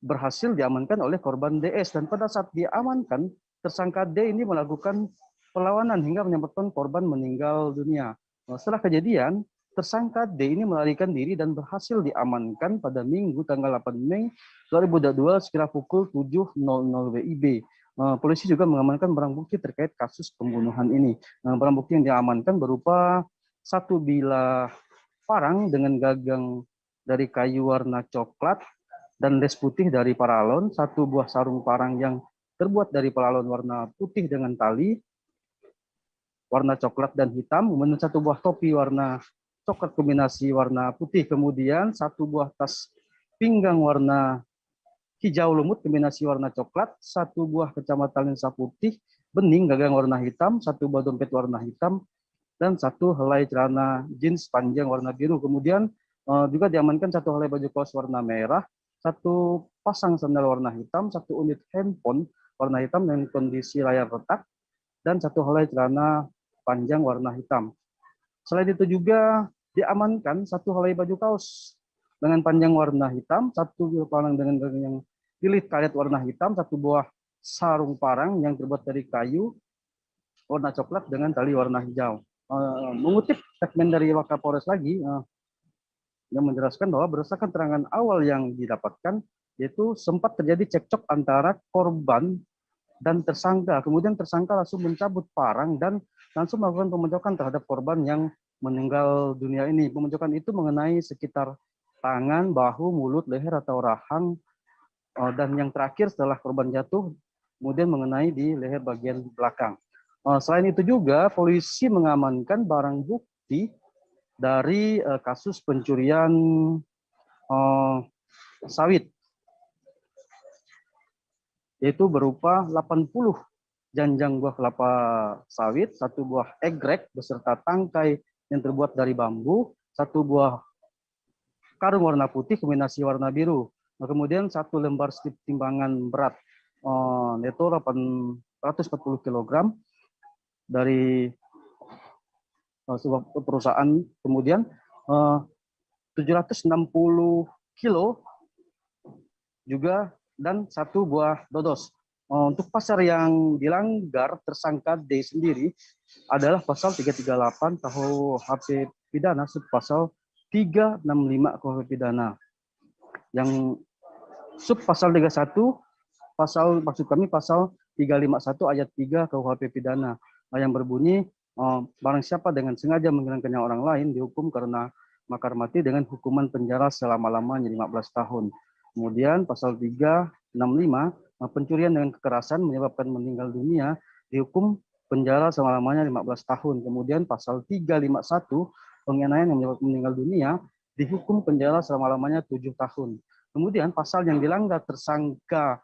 berhasil diamankan oleh korban DS, dan pada saat diamankan tersangka D ini melakukan perlawanan hingga menyebabkan korban meninggal dunia. Setelah kejadian, tersangka D ini melarikan diri dan berhasil diamankan pada Minggu tanggal 8 Mei 2022 sekira pukul 7.00 WIB. Polisi juga mengamankan barang bukti terkait kasus pembunuhan ini. Barang bukti yang diamankan berupa 1 bilah parang dengan gagang dari kayu warna coklat dan les putih dari paralon, 1 buah sarung parang yang terbuat dari paralon warna putih dengan tali warna coklat dan hitam, kemudian 1 buah topi warna coklat kombinasi warna putih, kemudian 1 buah tas pinggang warna hijau lumut kombinasi warna coklat, 1 buah kacamata lensa putih bening gagang warna hitam, 1 buah dompet warna hitam, dan 1 helai celana jeans panjang warna biru. Kemudian juga diamankan 1 helai baju kaos warna merah, 1 pasang sandal warna hitam, 1 unit handphone warna hitam dengan kondisi layar retak, dan 1 helai celana panjang warna hitam. Selain itu juga diamankan 1 helai baju kaos dengan panjang warna hitam, 1 palang dengan yang lilit karet warna hitam, 1 buah sarung parang yang terbuat dari kayu warna coklat dengan tali warna hijau. Mengutip statement dari Wakapolres lagi, yang menjelaskan bahwa berdasarkan keterangan awal yang didapatkan, yaitu sempat terjadi cekcok antara korban dan tersangka. Kemudian tersangka langsung mencabut parang dan langsung melakukan pemocokan terhadap korban yang meninggal dunia ini. Pemocokan itu mengenai sekitar tangan, bahu, mulut, leher atau rahang, dan yang terakhir setelah korban jatuh, kemudian mengenai di leher bagian belakang. Selain itu juga polisi mengamankan barang bukti dari kasus pencurian sawit, yaitu berupa 80 janjang buah kelapa sawit, 1 buah egrek beserta tangkai yang terbuat dari bambu, 1 buah karung warna putih kombinasi warna biru, kemudian 1 lembar slip timbangan berat neto 840 kg dari sebuah perusahaan, kemudian 760 kilo juga, dan 1 buah dodos. Untuk pasal yang dilanggar tersangka D sendiri adalah pasal 338 KUHP pidana, subpasal 365 KUHP pidana. Yang subpasal 31 maksud kami pasal 351 ayat 3 KUHP pidana yang berbunyi barang siapa dengan sengaja menghilangkan nyawa orang lain dihukum karena makar mati dengan hukuman penjara selama-lamanya 15 tahun. Kemudian pasal 365 pencurian dengan kekerasan menyebabkan meninggal dunia dihukum penjara selama-lamanya 15 tahun. Kemudian pasal 351 penganiayaan yang menyebabkan meninggal dunia dihukum penjara selama-lamanya 7 tahun. Kemudian pasal yang dilanggar tersangka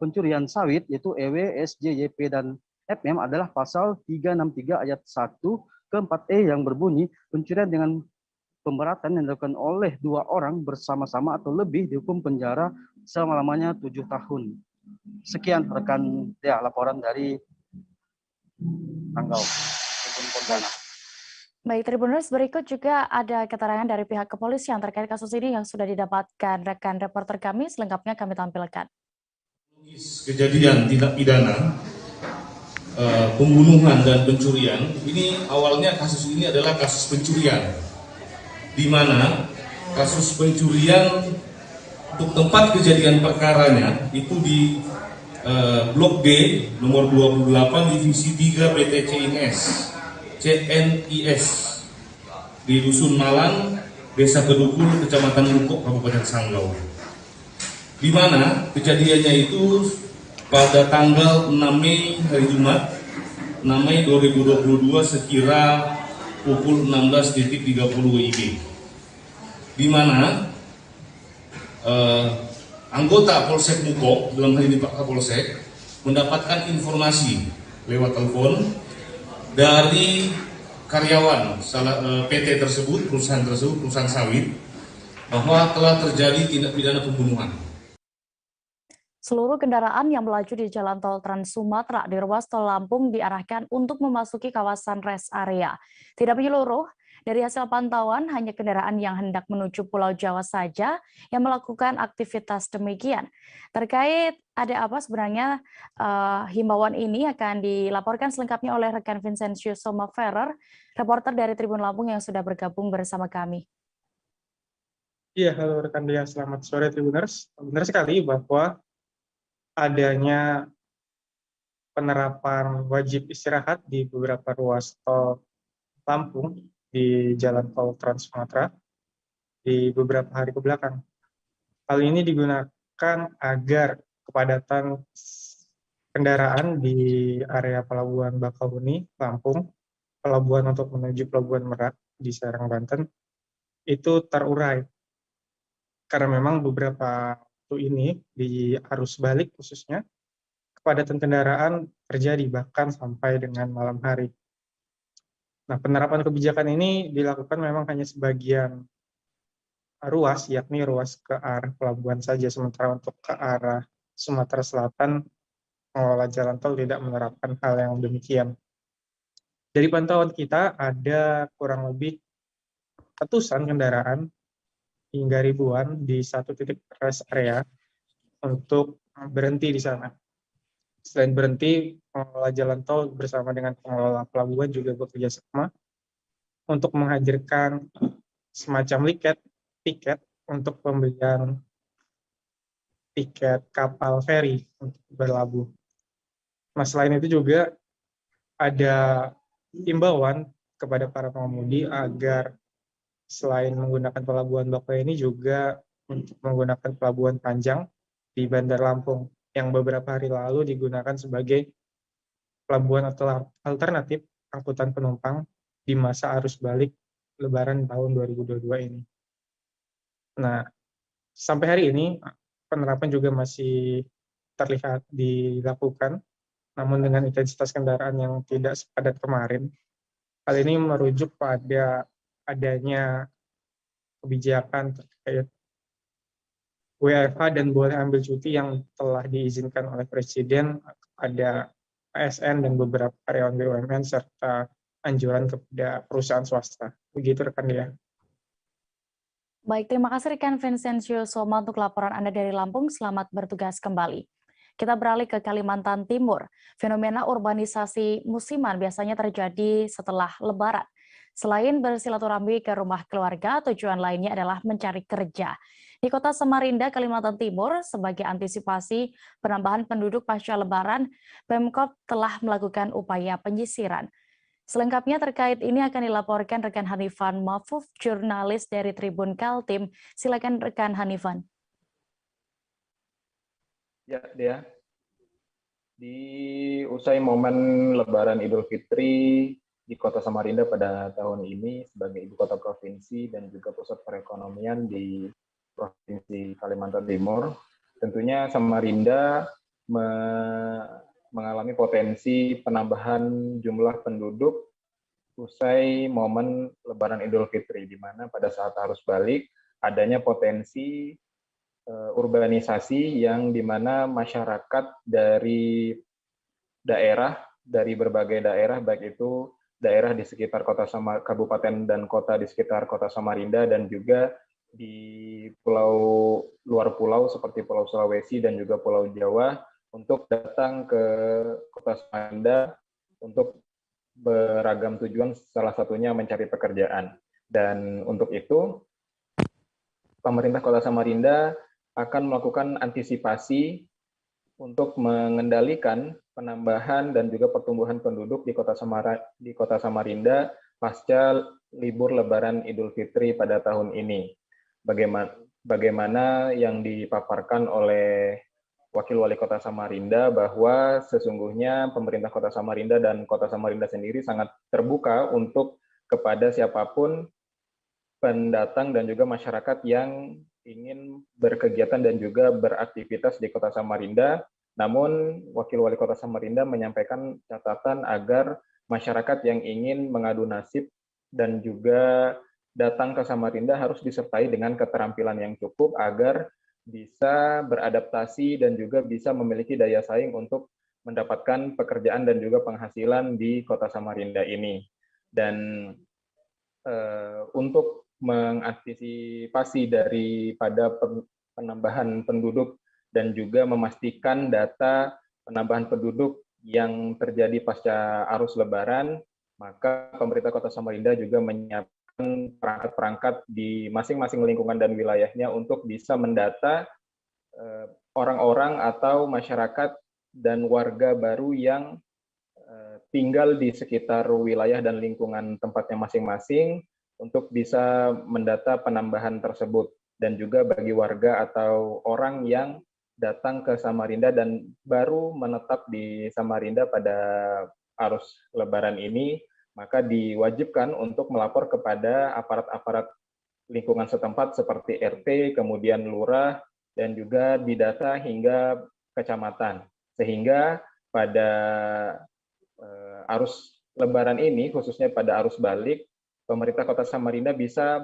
pencurian sawit yaitu EW, SJ, YP, dan FM adalah pasal 363 ayat 1 ke 4E yang berbunyi pencurian dengan pemberatan yang dilakukan oleh 2 orang bersama-sama atau lebih dihukum penjara selama-lamanya 7 tahun. Sekian rekan Dea, laporan dari Tanggau, Pontianak. Baik, Tribuners, berikut juga ada keterangan dari pihak kepolisian terkait kasus ini yang sudah didapatkan rekan reporter kami. Selengkapnya kami tampilkan. Kejadian tindak pidana pembunuhan dan pencurian ini awalnya kasus ini adalah kasus pencurian, di mana kasus pencurian untuk tempat kejadian perkaranya itu di Blok D nomor 28 Divisi 3 PT CNIS di Dusun Malang, Desa Kedukul, Kecamatan Lukok, Kabupaten Sanggau. Di mana kejadiannya itu pada tanggal 6 Mei hari Jumat 6 Mei 2022 sekira pukul 16.30 WIB, di mana anggota Polsek Mukok, dalam hal ini Pak Kapolsek, mendapatkan informasi lewat telepon dari karyawan PT tersebut, perusahaan sawit, bahwa telah terjadi tindak pidana pembunuhan. Seluruh kendaraan yang melaju di Jalan Tol Trans Sumatera di ruas Tol Lampung diarahkan untuk memasuki kawasan rest area. Tidak menyeluruh, dari hasil pantauan hanya kendaraan yang hendak menuju Pulau Jawa saja yang melakukan aktivitas demikian. Terkait ada apa sebenarnya himbauan ini akan dilaporkan selengkapnya oleh rekan Vincentius Somaferer, reporter dari Tribun Lampung yang sudah bergabung bersama kami. Iya, halo rekan Dea, selamat sore Tribuners. Benar sekali bahwa adanya penerapan wajib istirahat di beberapa ruas tol Lampung di Jalan Tol Trans Sumatera di beberapa hari kebelakang. Hal ini digunakan agar kepadatan kendaraan di area Pelabuhan Bakahuni, Lampung, pelabuhan untuk menuju Pelabuhan Merak di Serang, Banten, itu terurai. Karena memang beberapa waktu ini di arus balik khususnya, kepadatan kendaraan terjadi bahkan sampai dengan malam hari. Nah, penerapan kebijakan ini dilakukan memang hanya sebagian ruas, yakni ruas ke arah pelabuhan saja, sementara untuk ke arah Sumatera Selatan pengelola jalan tol tidak menerapkan hal yang demikian. Dari pantauan kita ada kurang lebih ratusan kendaraan hingga ribuan di satu titik rest area untuk berhenti di sana. Selain berhenti, pengelola jalan tol bersama dengan pengelola pelabuhan juga bekerja sama untuk menghadirkan semacam tiket untuk pembelian tiket kapal feri untuk berlabuh. Nah, selain itu juga ada imbauan kepada para pengemudi agar selain menggunakan pelabuhan Bakauheni ini juga untuk menggunakan pelabuhan Panjang di Bandar Lampung yang beberapa hari lalu digunakan sebagai pelabuhan alternatif angkutan penumpang di masa arus balik Lebaran tahun 2022 ini. Nah, sampai hari ini penerapan juga masih terlihat dilakukan, namun dengan intensitas kendaraan yang tidak sepadat kemarin. Hal ini merujuk pada adanya kebijakan terkait WFH dan boleh ambil cuti yang telah diizinkan oleh Presiden kepada ASN dan beberapa karyawan BUMN serta anjuran kepada perusahaan swasta. Begitu rekan dia. Baik, terima kasih rekan Vincencio Soma untuk laporan Anda dari Lampung. Selamat bertugas kembali. Kita beralih ke Kalimantan Timur. Fenomena urbanisasi musiman biasanya terjadi setelah Lebaran. Selain bersilaturahmi ke rumah keluarga, tujuan lainnya adalah mencari kerja. Di kota Samarinda, Kalimantan Timur, sebagai antisipasi penambahan penduduk pasca Lebaran, Pemkab telah melakukan upaya penyisiran. Selengkapnya terkait ini akan dilaporkan rekan Hanifan Mafuf, jurnalis dari Tribun Kaltim. Silakan rekan Hanifan. Ya, Dea. Di usai momen Lebaran Idul Fitri di Kota Samarinda pada tahun ini sebagai ibu kota provinsi dan juga pusat perekonomian di Provinsi Kalimantan Timur, tentunya Samarinda mengalami potensi penambahan jumlah penduduk usai momen Lebaran Idul Fitri, di mana pada saat arus balik adanya potensi urbanisasi yang di mana masyarakat dari berbagai daerah, baik itu daerah di sekitar kabupaten dan kota di sekitar Kota Samarinda dan juga di luar pulau seperti Pulau Sulawesi dan juga Pulau Jawa untuk datang ke Kota Samarinda untuk beragam tujuan, salah satunya mencari pekerjaan. Dan untuk itu, pemerintah Kota Samarinda akan melakukan antisipasi untuk mengendalikan penambahan dan juga pertumbuhan penduduk di Kota Samarinda pasca libur Lebaran Idul Fitri pada tahun ini. Bagaimana yang dipaparkan oleh Wakil Wali Kota Samarinda bahwa sesungguhnya pemerintah Kota Samarinda dan Kota Samarinda sendiri sangat terbuka untuk kepada siapapun pendatang dan juga masyarakat yang ingin berkegiatan dan juga beraktivitas di Kota Samarinda. Namun Wakil Wali Kota Samarinda menyampaikan catatan agar masyarakat yang ingin mengadu nasib dan juga datang ke Samarinda harus disertai dengan keterampilan yang cukup agar bisa beradaptasi dan juga bisa memiliki daya saing untuk mendapatkan pekerjaan dan juga penghasilan di Kota Samarinda ini. Dan untuk mengantisipasi daripada penambahan penduduk dan juga memastikan data penambahan penduduk yang terjadi pasca arus Lebaran, maka pemerintah Kota Samarinda juga menyiapkan perangkat-perangkat di masing-masing lingkungan dan wilayahnya untuk bisa mendata orang-orang atau masyarakat dan warga baru yang tinggal di sekitar wilayah dan lingkungan tempatnya masing-masing untuk bisa mendata penambahan tersebut. Dan juga bagi warga atau orang yang datang ke Samarinda dan baru menetap di Samarinda pada arus Lebaran ini, maka diwajibkan untuk melapor kepada aparat-aparat lingkungan setempat seperti RT, kemudian lurah, dan juga didata hingga kecamatan. Sehingga pada arus Lebaran ini, khususnya pada arus balik, pemerintah Kota Samarinda bisa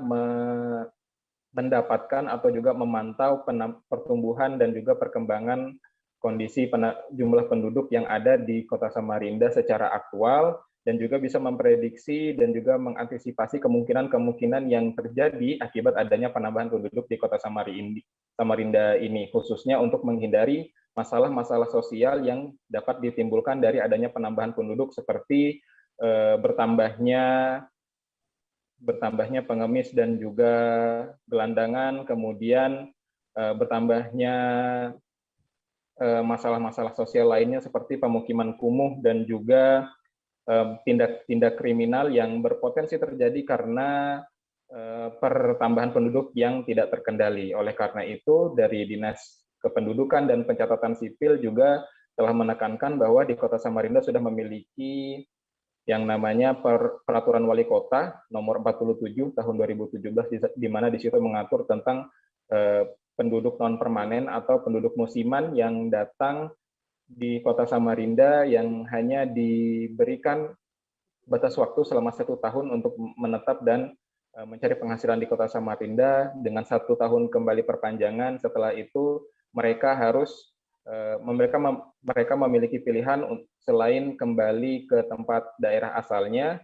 mendapatkan atau juga memantau pertumbuhan dan juga perkembangan kondisi jumlah penduduk yang ada di Kota Samarinda secara aktual, dan juga bisa memprediksi dan juga mengantisipasi kemungkinan-kemungkinan yang terjadi akibat adanya penambahan penduduk di Kota Samarinda ini, khususnya untuk menghindari masalah-masalah sosial yang dapat ditimbulkan dari adanya penambahan penduduk seperti bertambahnya pengemis dan juga gelandangan, kemudian bertambahnya masalah-masalah sosial lainnya seperti pemukiman kumuh dan juga tindak-tindak kriminal yang berpotensi terjadi karena pertambahan penduduk yang tidak terkendali. Oleh karena itu, dari Dinas Kependudukan dan Pencatatan Sipil juga telah menekankan bahwa di Kota Samarinda sudah memiliki yang namanya Peraturan Wali Kota nomor 47 tahun 2017, di mana di situ mengatur tentang penduduk non permanen atau penduduk musiman yang datang di Kota Samarinda yang hanya diberikan batas waktu selama 1 tahun untuk menetap dan mencari penghasilan di Kota Samarinda dengan 1 tahun kembali perpanjangan. Setelah itu mereka memiliki pilihan selain kembali ke tempat daerah asalnya,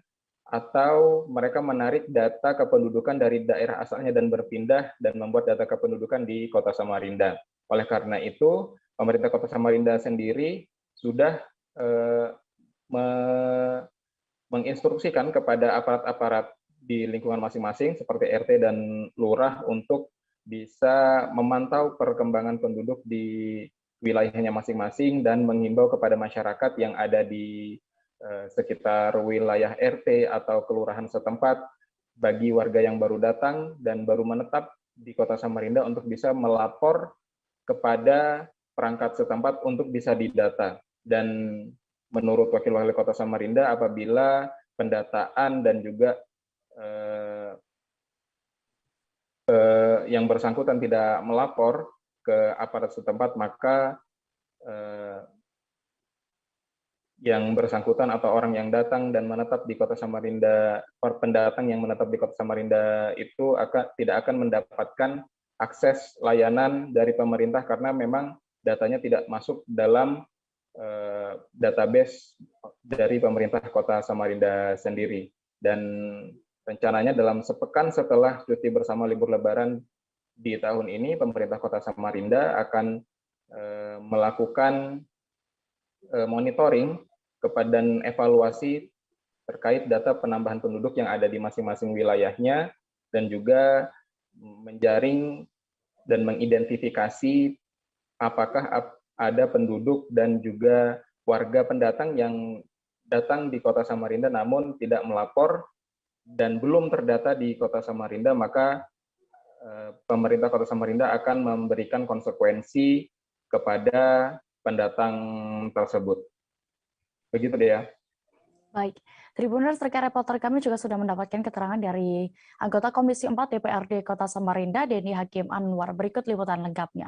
atau mereka menarik data kependudukan dari daerah asalnya dan berpindah dan membuat data kependudukan di Kota Samarinda. Oleh karena itu, pemerintah Kota Samarinda sendiri sudah menginstruksikan kepada aparat-aparat di lingkungan masing-masing seperti RT dan Lurah untuk bisa memantau perkembangan penduduk di wilayahnya masing-masing dan menghimbau kepada masyarakat yang ada di sekitar wilayah RT atau kelurahan setempat bagi warga yang baru datang dan baru menetap di Kota Samarinda untuk bisa melapor kepada perangkat setempat untuk bisa didata. Dan menurut Wakil Wali Kota Samarinda, apabila pendataan dan juga yang bersangkutan tidak melapor ke aparat setempat, maka yang bersangkutan atau orang yang datang dan menetap di Kota Samarinda, pendatang yang menetap di Kota Samarinda itu tidak akan mendapatkan akses layanan dari pemerintah karena memang datanya tidak masuk dalam database dari pemerintah Kota Samarinda sendiri. Dan rencananya dalam sepekan setelah cuti bersama libur Lebaran di tahun ini, pemerintah Kota Samarinda akan melakukan monitoring dan evaluasi terkait data penambahan penduduk yang ada di masing-masing wilayahnya, dan juga menjaring dan mengidentifikasi apakah ada penduduk dan juga warga pendatang yang datang di Kota Samarinda namun tidak melapor dan belum terdata di Kota Samarinda, maka pemerintah Kota Samarinda akan memberikan konsekuensi kepada pendatang tersebut. Begitu deh ya. Baik, Tribuners, rekan reporter kami juga sudah mendapatkan keterangan dari anggota Komisi 4 DPRD Kota Samarinda, Denny Hakim Anwar. Berikut liputan lengkapnya.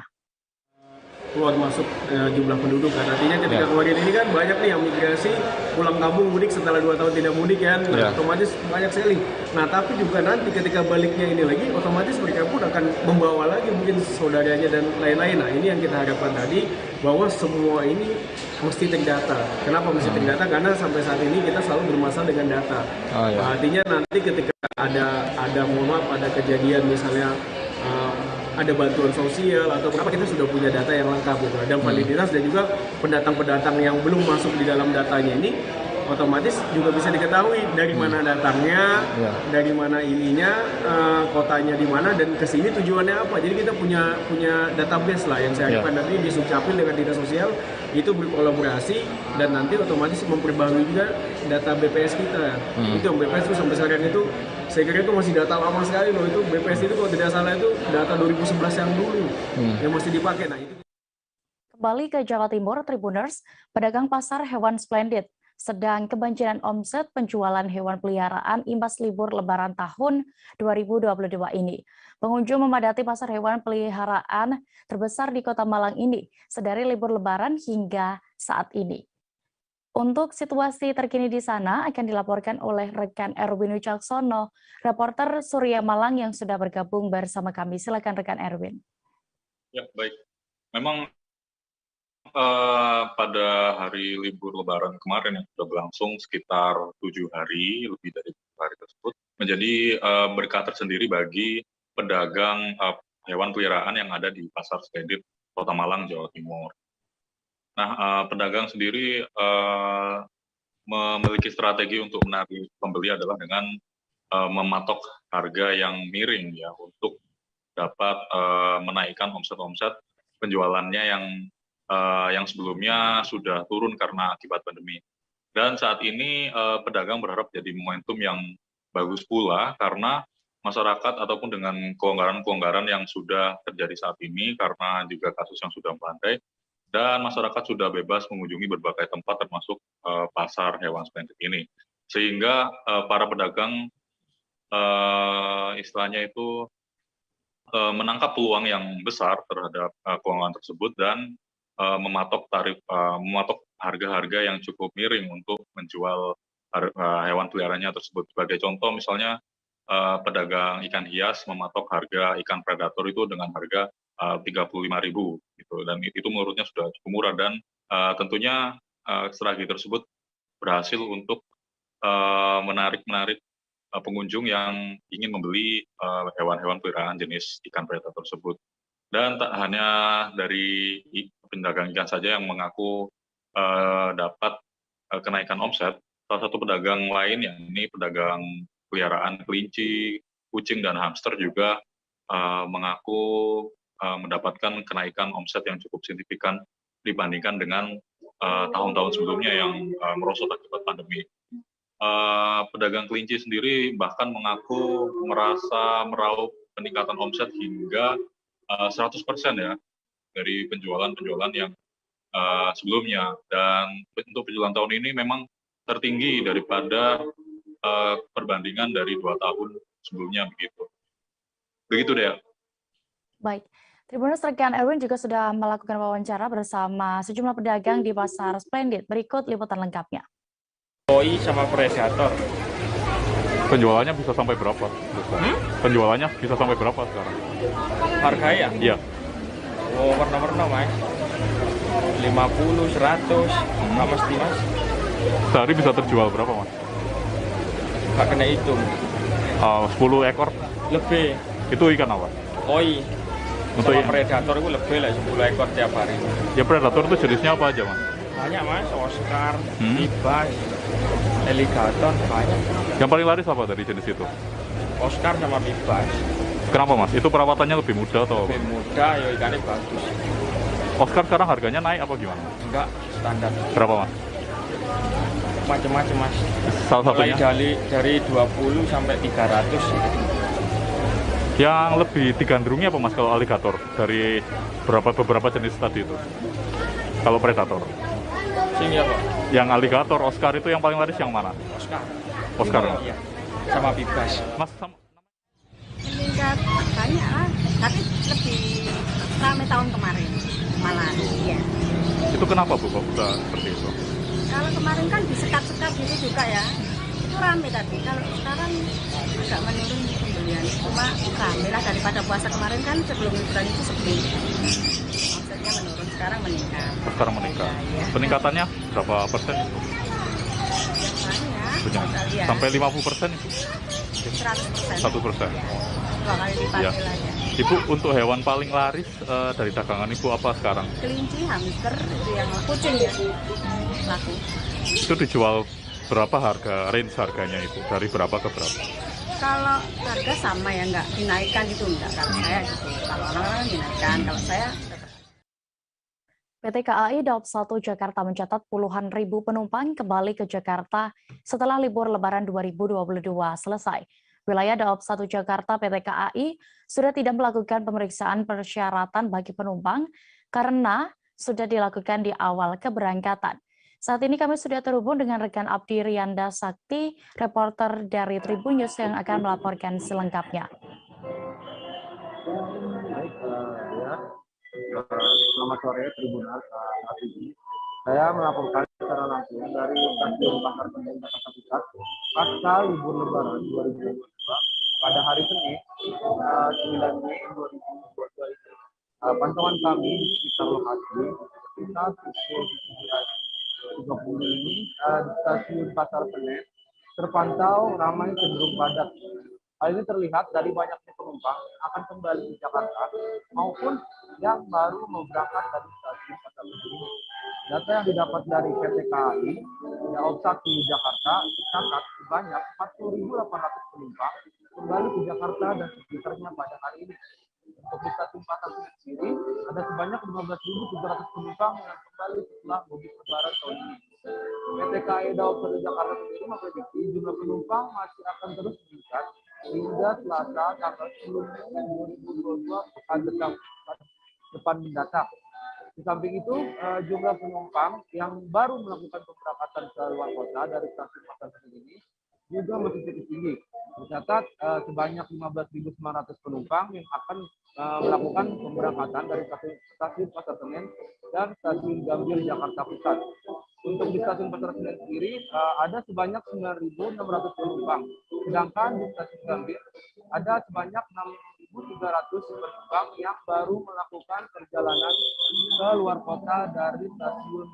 Keluar masuk jumlah penduduk kan, artinya ketika kemarin ini kan banyak nih yang migrasi pulang kampung mudik setelah 2 tahun tidak mudik kan, otomatis banyak sekali. Nah tapi juga nanti ketika baliknya ini lagi, otomatis mereka pun akan membawa lagi mungkin saudaranya dan lain-lain. Nah ini yang kita harapkan tadi, bahwa semua ini mesti terdata. Kenapa mesti terdata? Karena sampai saat ini kita selalu bermasalah dengan data. Artinya nanti ketika ada mohon maaf, ada kejadian misalnya ada bantuan sosial atau kenapa, kita sudah punya data yang lengkap gitu. Dan validitas dan juga pendatang-pendatang yang belum masuk di dalam datanya ini otomatis juga bisa diketahui dari mana datangnya, dari mana ininya, kotanya di mana dan kesini tujuannya apa. Jadi kita punya database lah yang saya harapkan nanti di Sukcapil dengan dinas sosial itu berkolaborasi dan nanti otomatis memperbarui juga data BPS kita. Itu yang BPS itu sampai sekarang itu saya kira itu masih data lama sekali loh. Itu BPS itu kalau tidak salah itu data 2011 yang dulu yang masih dipakai. Nah itu. Kembali ke Jawa Timur, Tribuners, pedagang pasar hewan Splendid sedang kebanjiran omset penjualan hewan peliharaan imbas libur Lebaran tahun 2022 ini. Pengunjung memadati pasar hewan peliharaan terbesar di Kota Malang ini sedari libur Lebaran hingga saat ini. Untuk situasi terkini di sana akan dilaporkan oleh rekan Erwin Wicaksono, reporter Surya Malang yang sudah bergabung bersama kami. Silakan rekan Erwin. Ya, baik. Memang pada hari libur Lebaran kemarin yang sudah berlangsung sekitar 7 hari, lebih dari 7 hari tersebut, menjadi berkah tersendiri bagi pedagang hewan peliharaan yang ada di Pasar Splendid, Kota Malang, Jawa Timur. Nah, pedagang sendiri memiliki strategi untuk menarik pembeli adalah dengan mematok harga yang miring ya untuk dapat menaikkan omset-omset penjualannya yang sebelumnya sudah turun karena akibat pandemi. Dan saat ini pedagang berharap jadi momentum yang bagus pula karena masyarakat ataupun dengan kelonggaran-kelonggaran yang sudah terjadi saat ini karena juga kasus yang sudah melandai dan masyarakat sudah bebas mengunjungi berbagai tempat termasuk pasar hewan splendid ini. Sehingga para pedagang istilahnya itu menangkap peluang yang besar terhadap keuangan tersebut dan mematok harga-harga yang cukup miring untuk menjual hewan peliharaannya tersebut. Sebagai contoh misalnya pedagang ikan hias mematok harga ikan predator itu dengan harga 35.000 gitu, dan itu menurutnya sudah cukup murah dan tentunya strategi tersebut berhasil untuk menarik pengunjung yang ingin membeli hewan-hewan peliharaan jenis ikan predator tersebut. Dan tak hanya dari pedagang ikan saja yang mengaku dapat kenaikan omset, salah satu pedagang lain yang ini pedagang peliharaan kelinci, kucing, dan hamster juga mengaku mendapatkan kenaikan omset yang cukup signifikan dibandingkan dengan tahun-tahun sebelumnya yang merosot akibat pandemi. Pedagang kelinci sendiri bahkan mengaku merasa meraup peningkatan omset hingga 100% ya dari penjualan yang sebelumnya, dan untuk penjualan tahun ini memang tertinggi daripada perbandingan dari 2 tahun sebelumnya begitu deh. Baik, Tribuners, rekan Erwin juga sudah melakukan wawancara bersama sejumlah pedagang di Pasar Splendid. Berikut liputan lengkapnya. OI sama predator. Penjualannya bisa sampai berapa? Penjualannya bisa sampai berapa sekarang? Harganya? Iya. Oh, warna-warna mas. 50, 100, nggak mesti mas. Sehari bisa terjual berapa mas? Nggak kena hitung. 10 ekor? Lebih. Itu ikan apa? OI. Untuk sama predator itu lebih lah 10 ekor tiap hari. Ya predator itu jenisnya apa aja mas? Banyak mas, Oscar, Ibas, Alligator, banyak. Yang paling laris apa dari jenis itu? Oscar sama Ibas. Kenapa mas? Itu perawatannya lebih mudah atau? Lebih mudah, ya ikannya bagus. Oscar sekarang harganya naik apa gimana? Enggak, standar. Berapa mas? Macam-macam mas. Salah satunya? Mulai dari 20 sampai 300. lebih digandrungi apa mas kalau alligator? Dari beberapa jenis tadi itu? Kalau predator? Sini apa? Yang alligator, Oscar itu yang paling laris yang mana? Oscar. Iya. Sama Bibas. Mas, meningkat banyak lah, tapi lebih ramai tahun kemarin malah. Iya. Itu kenapa Bu kok bisa seperti itu? Kalau kemarin kan disekat-sekat gitu juga ya, itu ramai tadi. Kalau sekarang agak menurun pembelian, cuma ramai lah daripada puasa kemarin kan sebelum liburan itu sepi. Omsetnya menurun, sekarang meningkat. Sekarang meningkat. Ya. Peningkatannya berapa persen? Banyak. Sampai 50% itu? 100%. 1%. 2 kali lipat Ya. aja. Ibu, untuk hewan paling laris dari dagangan Ibu apa sekarang? Kelinci, hamster, itu yang kucing ya, laku. Itu dijual berapa range harganya itu? Dari berapa ke berapa? Kalau harga sama ya, nggak dinaikkan itu enggak. Kalau saya gitu, kalau orang-orang dinaikkan, kalau saya PT KAI Daob 1 Jakarta mencatat puluhan ribu penumpang kembali ke Jakarta setelah libur Lebaran 2022 selesai. Wilayah Daob 1 Jakarta PT KAI sudah tidak melakukan pemeriksaan persyaratan bagi penumpang karena sudah dilakukan di awal keberangkatan. Saat ini kami sudah terhubung dengan rekan Abdi Rianda Sakti, reporter dari Tribun News yang akan melaporkan selengkapnya. Selamat sore Tribuners, saat ini saya melaporkan secara langsung dari Stasiun Pasar Senen Jakarta Pusat pasca libur Lebaran 2022 pada hari Senin 9 Mei 2022 ini pantauan kami di sekitar lokasi sekitar pukul 9.30 ini di stasiun Pasar Senen terpantau ramai cenderung padat. Hal ini terlihat dari banyaknya penumpang yang akan kembali ke Jakarta maupun yang baru mau berangkat dari stasiun Pasar Senen ini. Data yang didapat dari PT KAI, Daob 1 Jakarta, tercatat sebanyak 40.800 penumpang kembali ke Jakarta dan sekitarnya pada hari ini. Untuk di stasiun Pasar Senen sendiri, ada sebanyak 15.700 penumpang yang kembali setelah mudik lebaran tahun ini. PT KAI Daob 1 Jakarta sendiri memprediksi jumlah penumpang masih akan terus meningkat hingga Selasa tanggal 10 Mei 2022 pekan depan mendatang. Di samping itu, jumlah penumpang yang baru melakukan pemberangkatan ke luar kota dari stasiun Pasar Senen ini juga masih cukup tinggi. Tercatat sebanyak 15.900 penumpang yang akan melakukan pemberangkatan dari stasiun Pasar Senen dan stasiun Gambir Jakarta Pusat. Untuk di stasiun Pasar Senen sendiri ada sebanyak 9.600 penumpang, sedangkan di stasiun Gambir ada sebanyak 6.300 penumpang yang baru melakukan perjalanan ke luar kota dari stasiun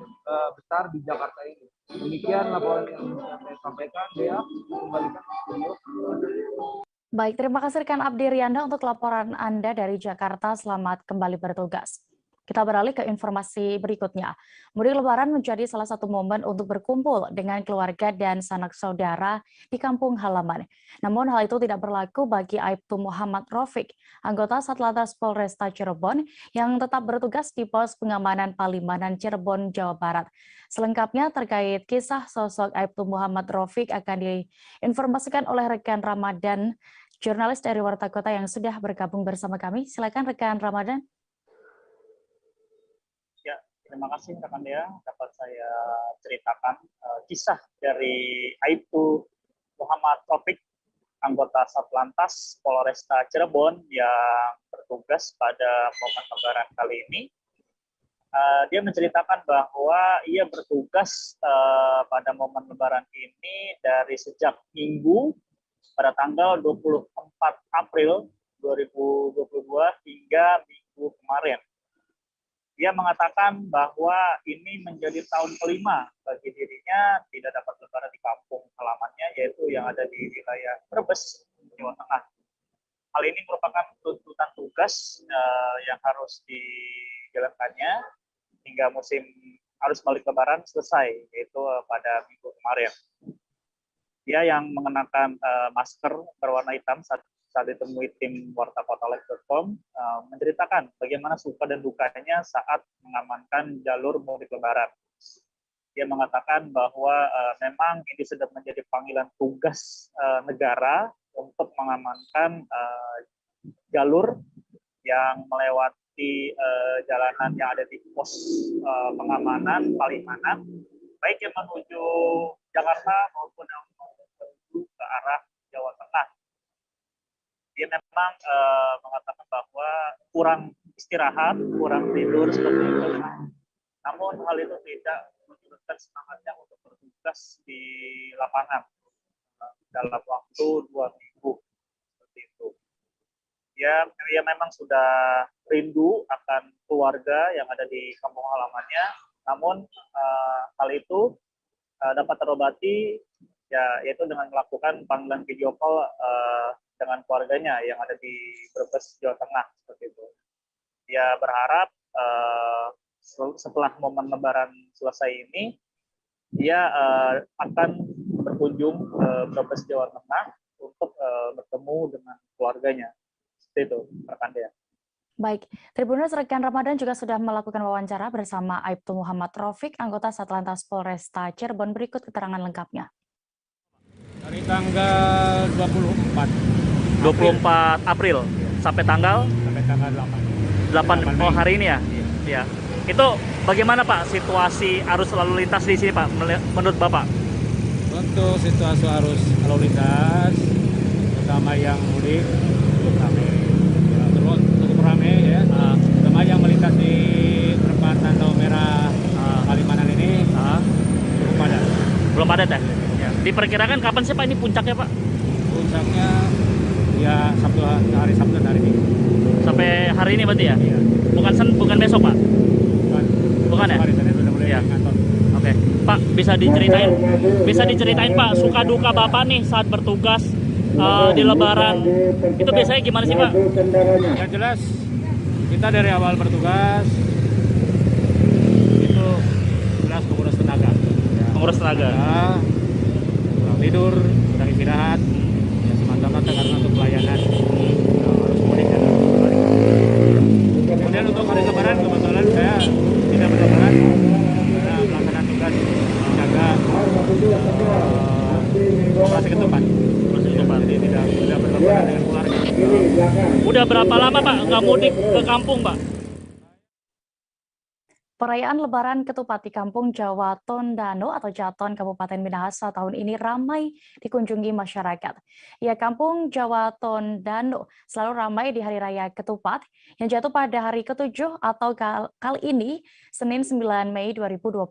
besar di Jakarta ini. Demikian laporan yang bisa saya sampaikan. Dea, kembalikan ke studio. Baik, terima kasih rekan Abdi Rianda untuk laporan Anda dari Jakarta. Selamat kembali bertugas. Kita beralih ke informasi berikutnya. Mudik Lebaran menjadi salah satu momen untuk berkumpul dengan keluarga dan sanak saudara di kampung halaman. Namun hal itu tidak berlaku bagi Aibtu Muhammad Rafiq, anggota Satlantas Polresta Cirebon yang tetap bertugas di pos pengamanan Palimanan Cirebon, Jawa Barat. Selengkapnya terkait kisah sosok Aibtu Muhammad Rafiq akan diinformasikan oleh rekan Ramadan, jurnalis dari Warta Kota yang sudah bergabung bersama kami. Silakan rekan Ramadan. Terima kasih rekan Dea, dapat saya ceritakan kisah dari Aibtu Muhammad Rafiq, anggota Satlantas Polresta Cirebon yang bertugas pada momen Lebaran kali ini. Dia menceritakan bahwa ia bertugas pada momen Lebaran ini dari sejak Minggu pada tanggal 24 April 2022 hingga Minggu kemarin. Dia mengatakan bahwa ini menjadi tahun kelima bagi dirinya tidak dapat lebaran di kampung halamannya, yaitu yang ada di wilayah Brebes, Jawa Tengah. Hal ini merupakan tuntutan tugas yang harus dijalankannya hingga musim arus balik lebaran selesai, yaitu pada minggu kemarin. Dia yang mengenakan masker berwarna hitam saat ditemui tim wartakotalive.com menceritakan bagaimana suka dan dukanya saat mengamankan jalur mudik lebaran. Dia mengatakan bahwa memang ini sudah menjadi panggilan tugas negara untuk mengamankan jalur yang melewati jalanan yang ada di pos pengamanan Palimanan, baik yang menuju Jakarta maupun yang menuju ke arah Jawa Tengah. Dia memang mengatakan bahwa kurang istirahat, kurang tidur seperti itu. Namun hal itu tidak menyurutkan semangatnya untuk bertugas di lapangan dalam waktu 2 minggu seperti itu. Dia memang sudah rindu akan keluarga yang ada di kampung halamannya. Namun hal itu dapat terobati yaitu dengan melakukan panggilan video call dengan keluarganya yang ada di Brebes, Jawa Tengah seperti itu. Dia berharap setelah momen Lebaran selesai ini, dia akan berkunjung ke Brebes, Jawa Tengah untuk bertemu dengan keluarganya. Seperti itu, rekan Dea. Baik, Tribuners, rekan Ramadan juga sudah melakukan wawancara bersama Aibtu Muhammad Rafiq, anggota Satlantas Polresta Cirebon. Berikut keterangan lengkapnya. Dari tanggal 24 April sampai tanggal 8 oh hari ini ya? Iya. Itu bagaimana Pak situasi arus lalu lintas di sini Pak menurut Bapak? Untuk situasi arus lalu lintas terutama yang mudik cukup ramai ya. Terutama yang melintas di perempatan Tol Merah Palimanan ini cukup padat. Belum padat ya? Diperkirakan kapan sih Pak ini puncaknya Pak? Puncaknya ya hari Sabtu dan hari Minggu. Sampai hari ini berarti ya? Iya. Bukan besok, Pak? Bukan ya? Hari Senin sudah mulai Iya. ngantor. Oke, Pak, bisa diceritain Pak suka duka Bapak nih saat bertugas di Lebaran. Itu biasanya gimana sih, Pak? Yang jelas kita dari awal bertugas itu jelas menguras tenaga. Ya, Menguras tenaga. Kurang tidur, kurang istirahat, ya semata-mata karena untuk pelayanan harus mudik dan harus balik. Kemudian untuk hari Lebaran kebetulan saya tidak berlebaran karena melaksanakan tugas menjaga operasi ketupat. Jadi tidak berlebaran dengan keluarga. Udah berapa lama, Pak, nggak mudik ke kampung, Pak? Perayaan Lebaran Ketupat di Kampung Jawa Tondano atau Jaton Kabupaten Minahasa tahun ini ramai dikunjungi masyarakat. Ya, Kampung Jawa Tondano selalu ramai di Hari Raya Ketupat yang jatuh pada hari ke-7 atau kali ini Senin 9 Mei 2022.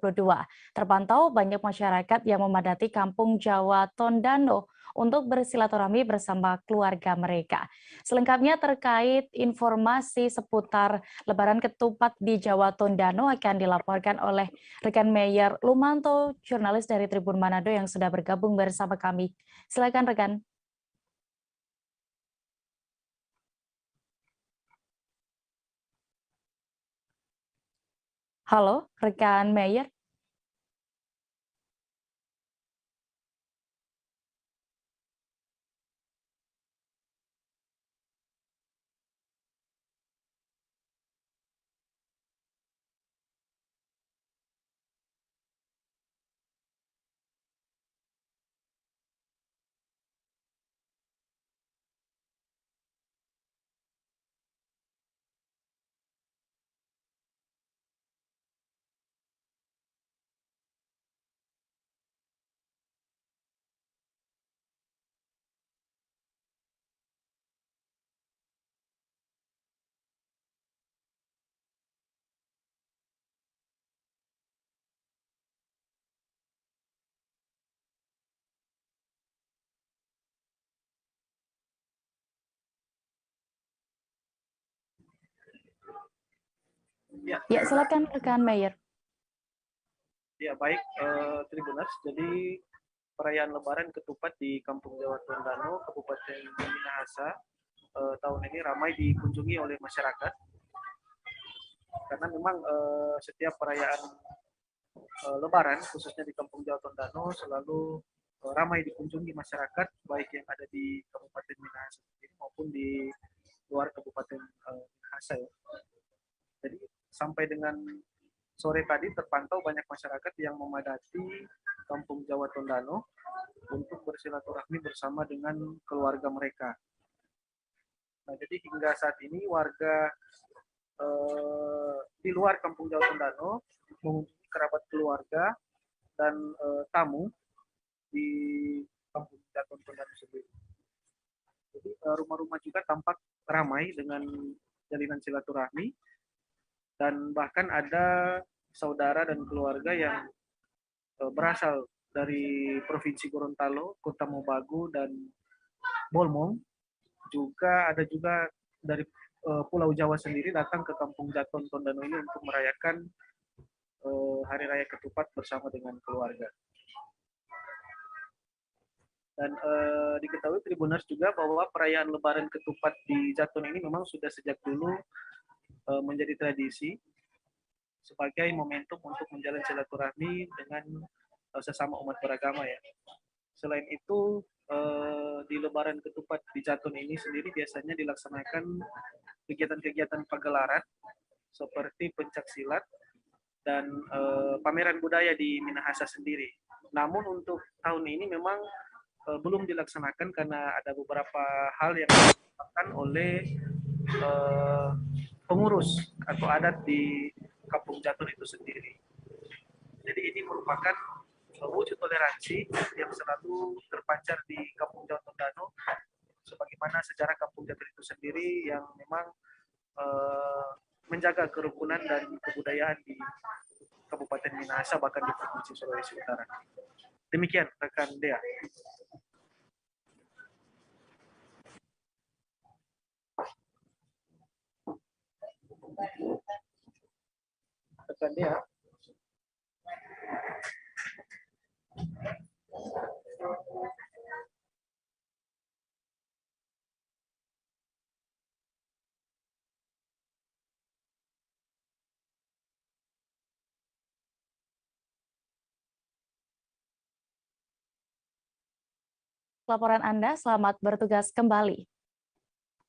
Terpantau banyak masyarakat yang memadati Kampung Jawa Tondano untuk bersilaturahmi bersama keluarga mereka. Selengkapnya terkait informasi seputar Lebaran Ketupat di Jawa Tondano akan dilaporkan oleh rekan Meyer Lumanto, jurnalis dari Tribun Manado yang sudah bergabung bersama kami. Silakan rekan. Halo, rekan Meyer. Ya, silakan rekan Meyer. Ya, baik, Tribuners. Jadi perayaan Lebaran Ketupat di Kampung Jawa Tondano, Kabupaten Minahasa, tahun ini ramai dikunjungi oleh masyarakat. Karena memang setiap perayaan Lebaran, khususnya di Kampung Jawa Tondano, selalu ramai dikunjungi masyarakat, baik yang ada di Kabupaten Minahasa sendiri maupun di luar Kabupaten Minahasa. Ya. Jadi sampai dengan sore tadi terpantau banyak masyarakat yang memadati Kampung Jawa Tondano untuk bersilaturahmi bersama dengan keluarga mereka. Nah, jadi hingga saat ini warga di luar Kampung Jawa Tondano mengunjungi kerabat keluarga dan tamu di Kampung Jawa Tondano sendiri. Jadi rumah-rumah juga tampak ramai dengan jalinan silaturahmi. Dan bahkan ada saudara dan keluarga yang berasal dari Provinsi Gorontalo, Kota Mobagu, dan Bolmong. Ada juga dari Pulau Jawa sendiri datang ke Kampung Jaton Tondano ini untuk merayakan Hari Raya Ketupat bersama dengan keluarga. Dan diketahui Tribuners juga bahwa perayaan Lebaran Ketupat di Jaton ini memang sudah sejak dulu menjadi tradisi sebagai momentum untuk menjalin silaturahmi dengan sesama umat beragama ya. Selain itu di Lebaran Ketupat di Jaton ini sendiri biasanya dilaksanakan kegiatan-kegiatan pagelaran seperti pencak silat dan pameran budaya di Minahasa sendiri. Namun untuk tahun ini memang belum dilaksanakan karena ada beberapa hal yang dilakukan oleh pengurus atau adat di Kampung Jaton itu sendiri. Jadi ini merupakan wujud toleransi yang selalu terpancar di Kampung Jawa Tondano, sebagaimana sejarah Kampung Jaton itu sendiri yang memang menjaga kerukunan dan kebudayaan di Kabupaten Minahasa bahkan di Provinsi Sulawesi Utara. Demikian rekan Dea. Rekan Dea. Laporan Anda, selamat bertugas kembali.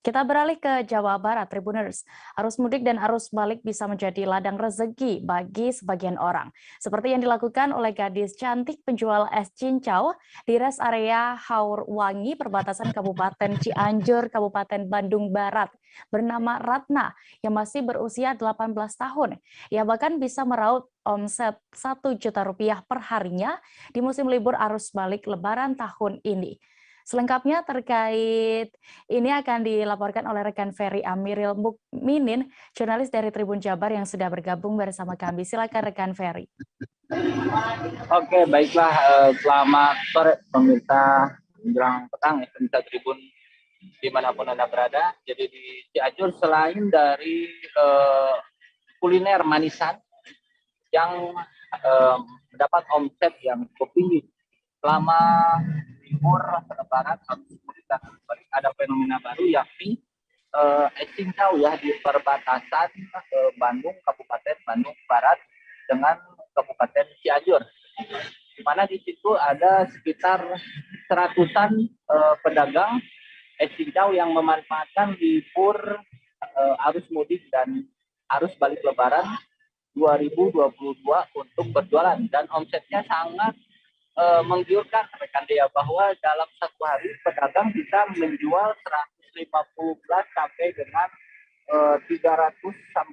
Kita beralih ke Jawa Barat, Tribuners. Arus mudik dan arus balik bisa menjadi ladang rezeki bagi sebagian orang. Seperti yang dilakukan oleh gadis cantik penjual es cincau di rest area Haurwangi, perbatasan Kabupaten Cianjur, Kabupaten Bandung Barat, bernama Ratna, yang masih berusia 18 tahun. Ia bahkan bisa meraup omset Rp1 juta per harinya di musim libur arus balik Lebaran tahun ini. Selengkapnya terkait ini akan dilaporkan oleh rekan Ferry Amiril Mukminin, jurnalis dari Tribun Jabar yang sudah bergabung bersama kami. Silakan rekan Ferry. Oke, baiklah. Selamat sore pemirsa menjelang petang ya, pemirsa Tribun dimanapun Anda berada. Jadi di Cianjur selain dari kuliner manisan yang mendapat omset yang cukup tinggi selama libur Lebaran, ada fenomena baru yakni es cincau ya di perbatasan Bandung, Kabupaten Bandung Barat dengan Kabupaten Cianjur, di mana di situ ada sekitar 100-an pedagang es cincau yang memanfaatkan libur arus mudik dan arus balik Lebaran 2022 untuk berjualan, dan omsetnya sangat menggiurkan rekan Dea, bahwa dalam satu hari pedagang bisa menjual 150 gelas sampai dengan 300,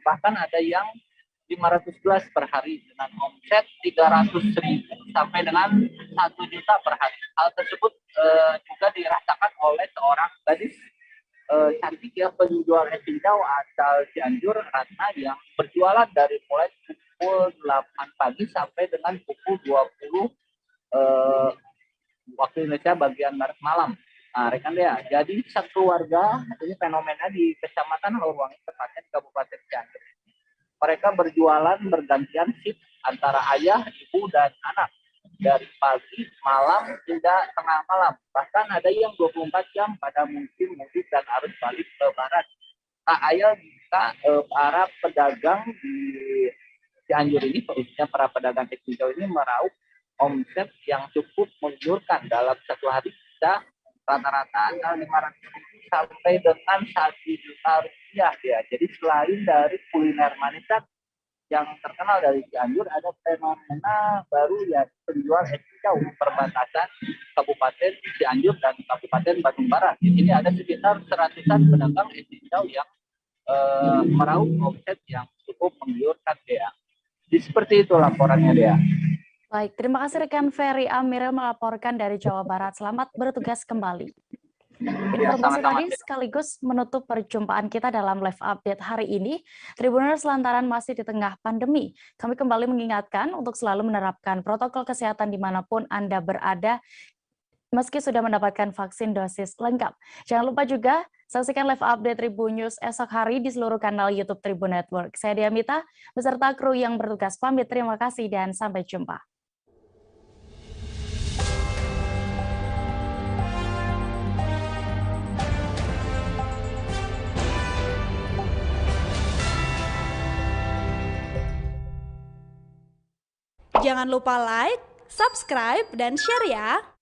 bahkan ada yang 500 gelas per hari dengan omset 300.000 sampai dengan 1 juta per hari. Hal tersebut juga dirasakan oleh seorang gadis cantik ya, penjual es cincau asal Cianjur, Ratna, yang berjualan dari mulai pukul 8 pagi sampai dengan pukul 20 waktu Indonesia bagian barat malam. Nah, rekan Dea, jadi satu keluarga, ini fenomena di Kecamatan Haurwangi, tepatnya di Kabupaten Cianjur. Mereka berjualan bergantian shift antara ayah, ibu, dan anak dari pagi, malam, hingga tengah malam. Bahkan ada yang 24 jam pada musim mudik dan arus balik Lebaran. Tak ayal jika para pedagang di Cianjur ini, khususnya para pedagang es cincau ini, meraup omset yang cukup menggiurkan. Dalam satu hari bisa rata-rata 500.000 sampai dengan 1 juta rupiah ya. Jadi selain dari kuliner manisan yang terkenal dari Cianjur, ada fenomena baru ya, penjual es cincau perbatasan Kabupaten Cianjur dan Kabupaten Bandung Barat. Di sini ada sekitar 100-an pedagang es cincau yang meraup omset yang cukup menggiurkan ya. Jadi seperti itu laporannya Dea. Baik, terima kasih rekan Ferry Amiril melaporkan dari Jawa Barat. Selamat bertugas kembali. Informasi tadi sekaligus menutup perjumpaan kita dalam live update hari ini. Tribuners, lantaran masih di tengah pandemi, kami kembali mengingatkan untuk selalu menerapkan protokol kesehatan dimanapun Anda berada, meski sudah mendapatkan vaksin dosis lengkap. Jangan lupa juga saksikan live update Tribun News esok hari di seluruh kanal YouTube Tribun Network. Saya Dea Mita, beserta kru yang bertugas pamit. Terima kasih dan sampai jumpa. Jangan lupa like, subscribe, dan share ya!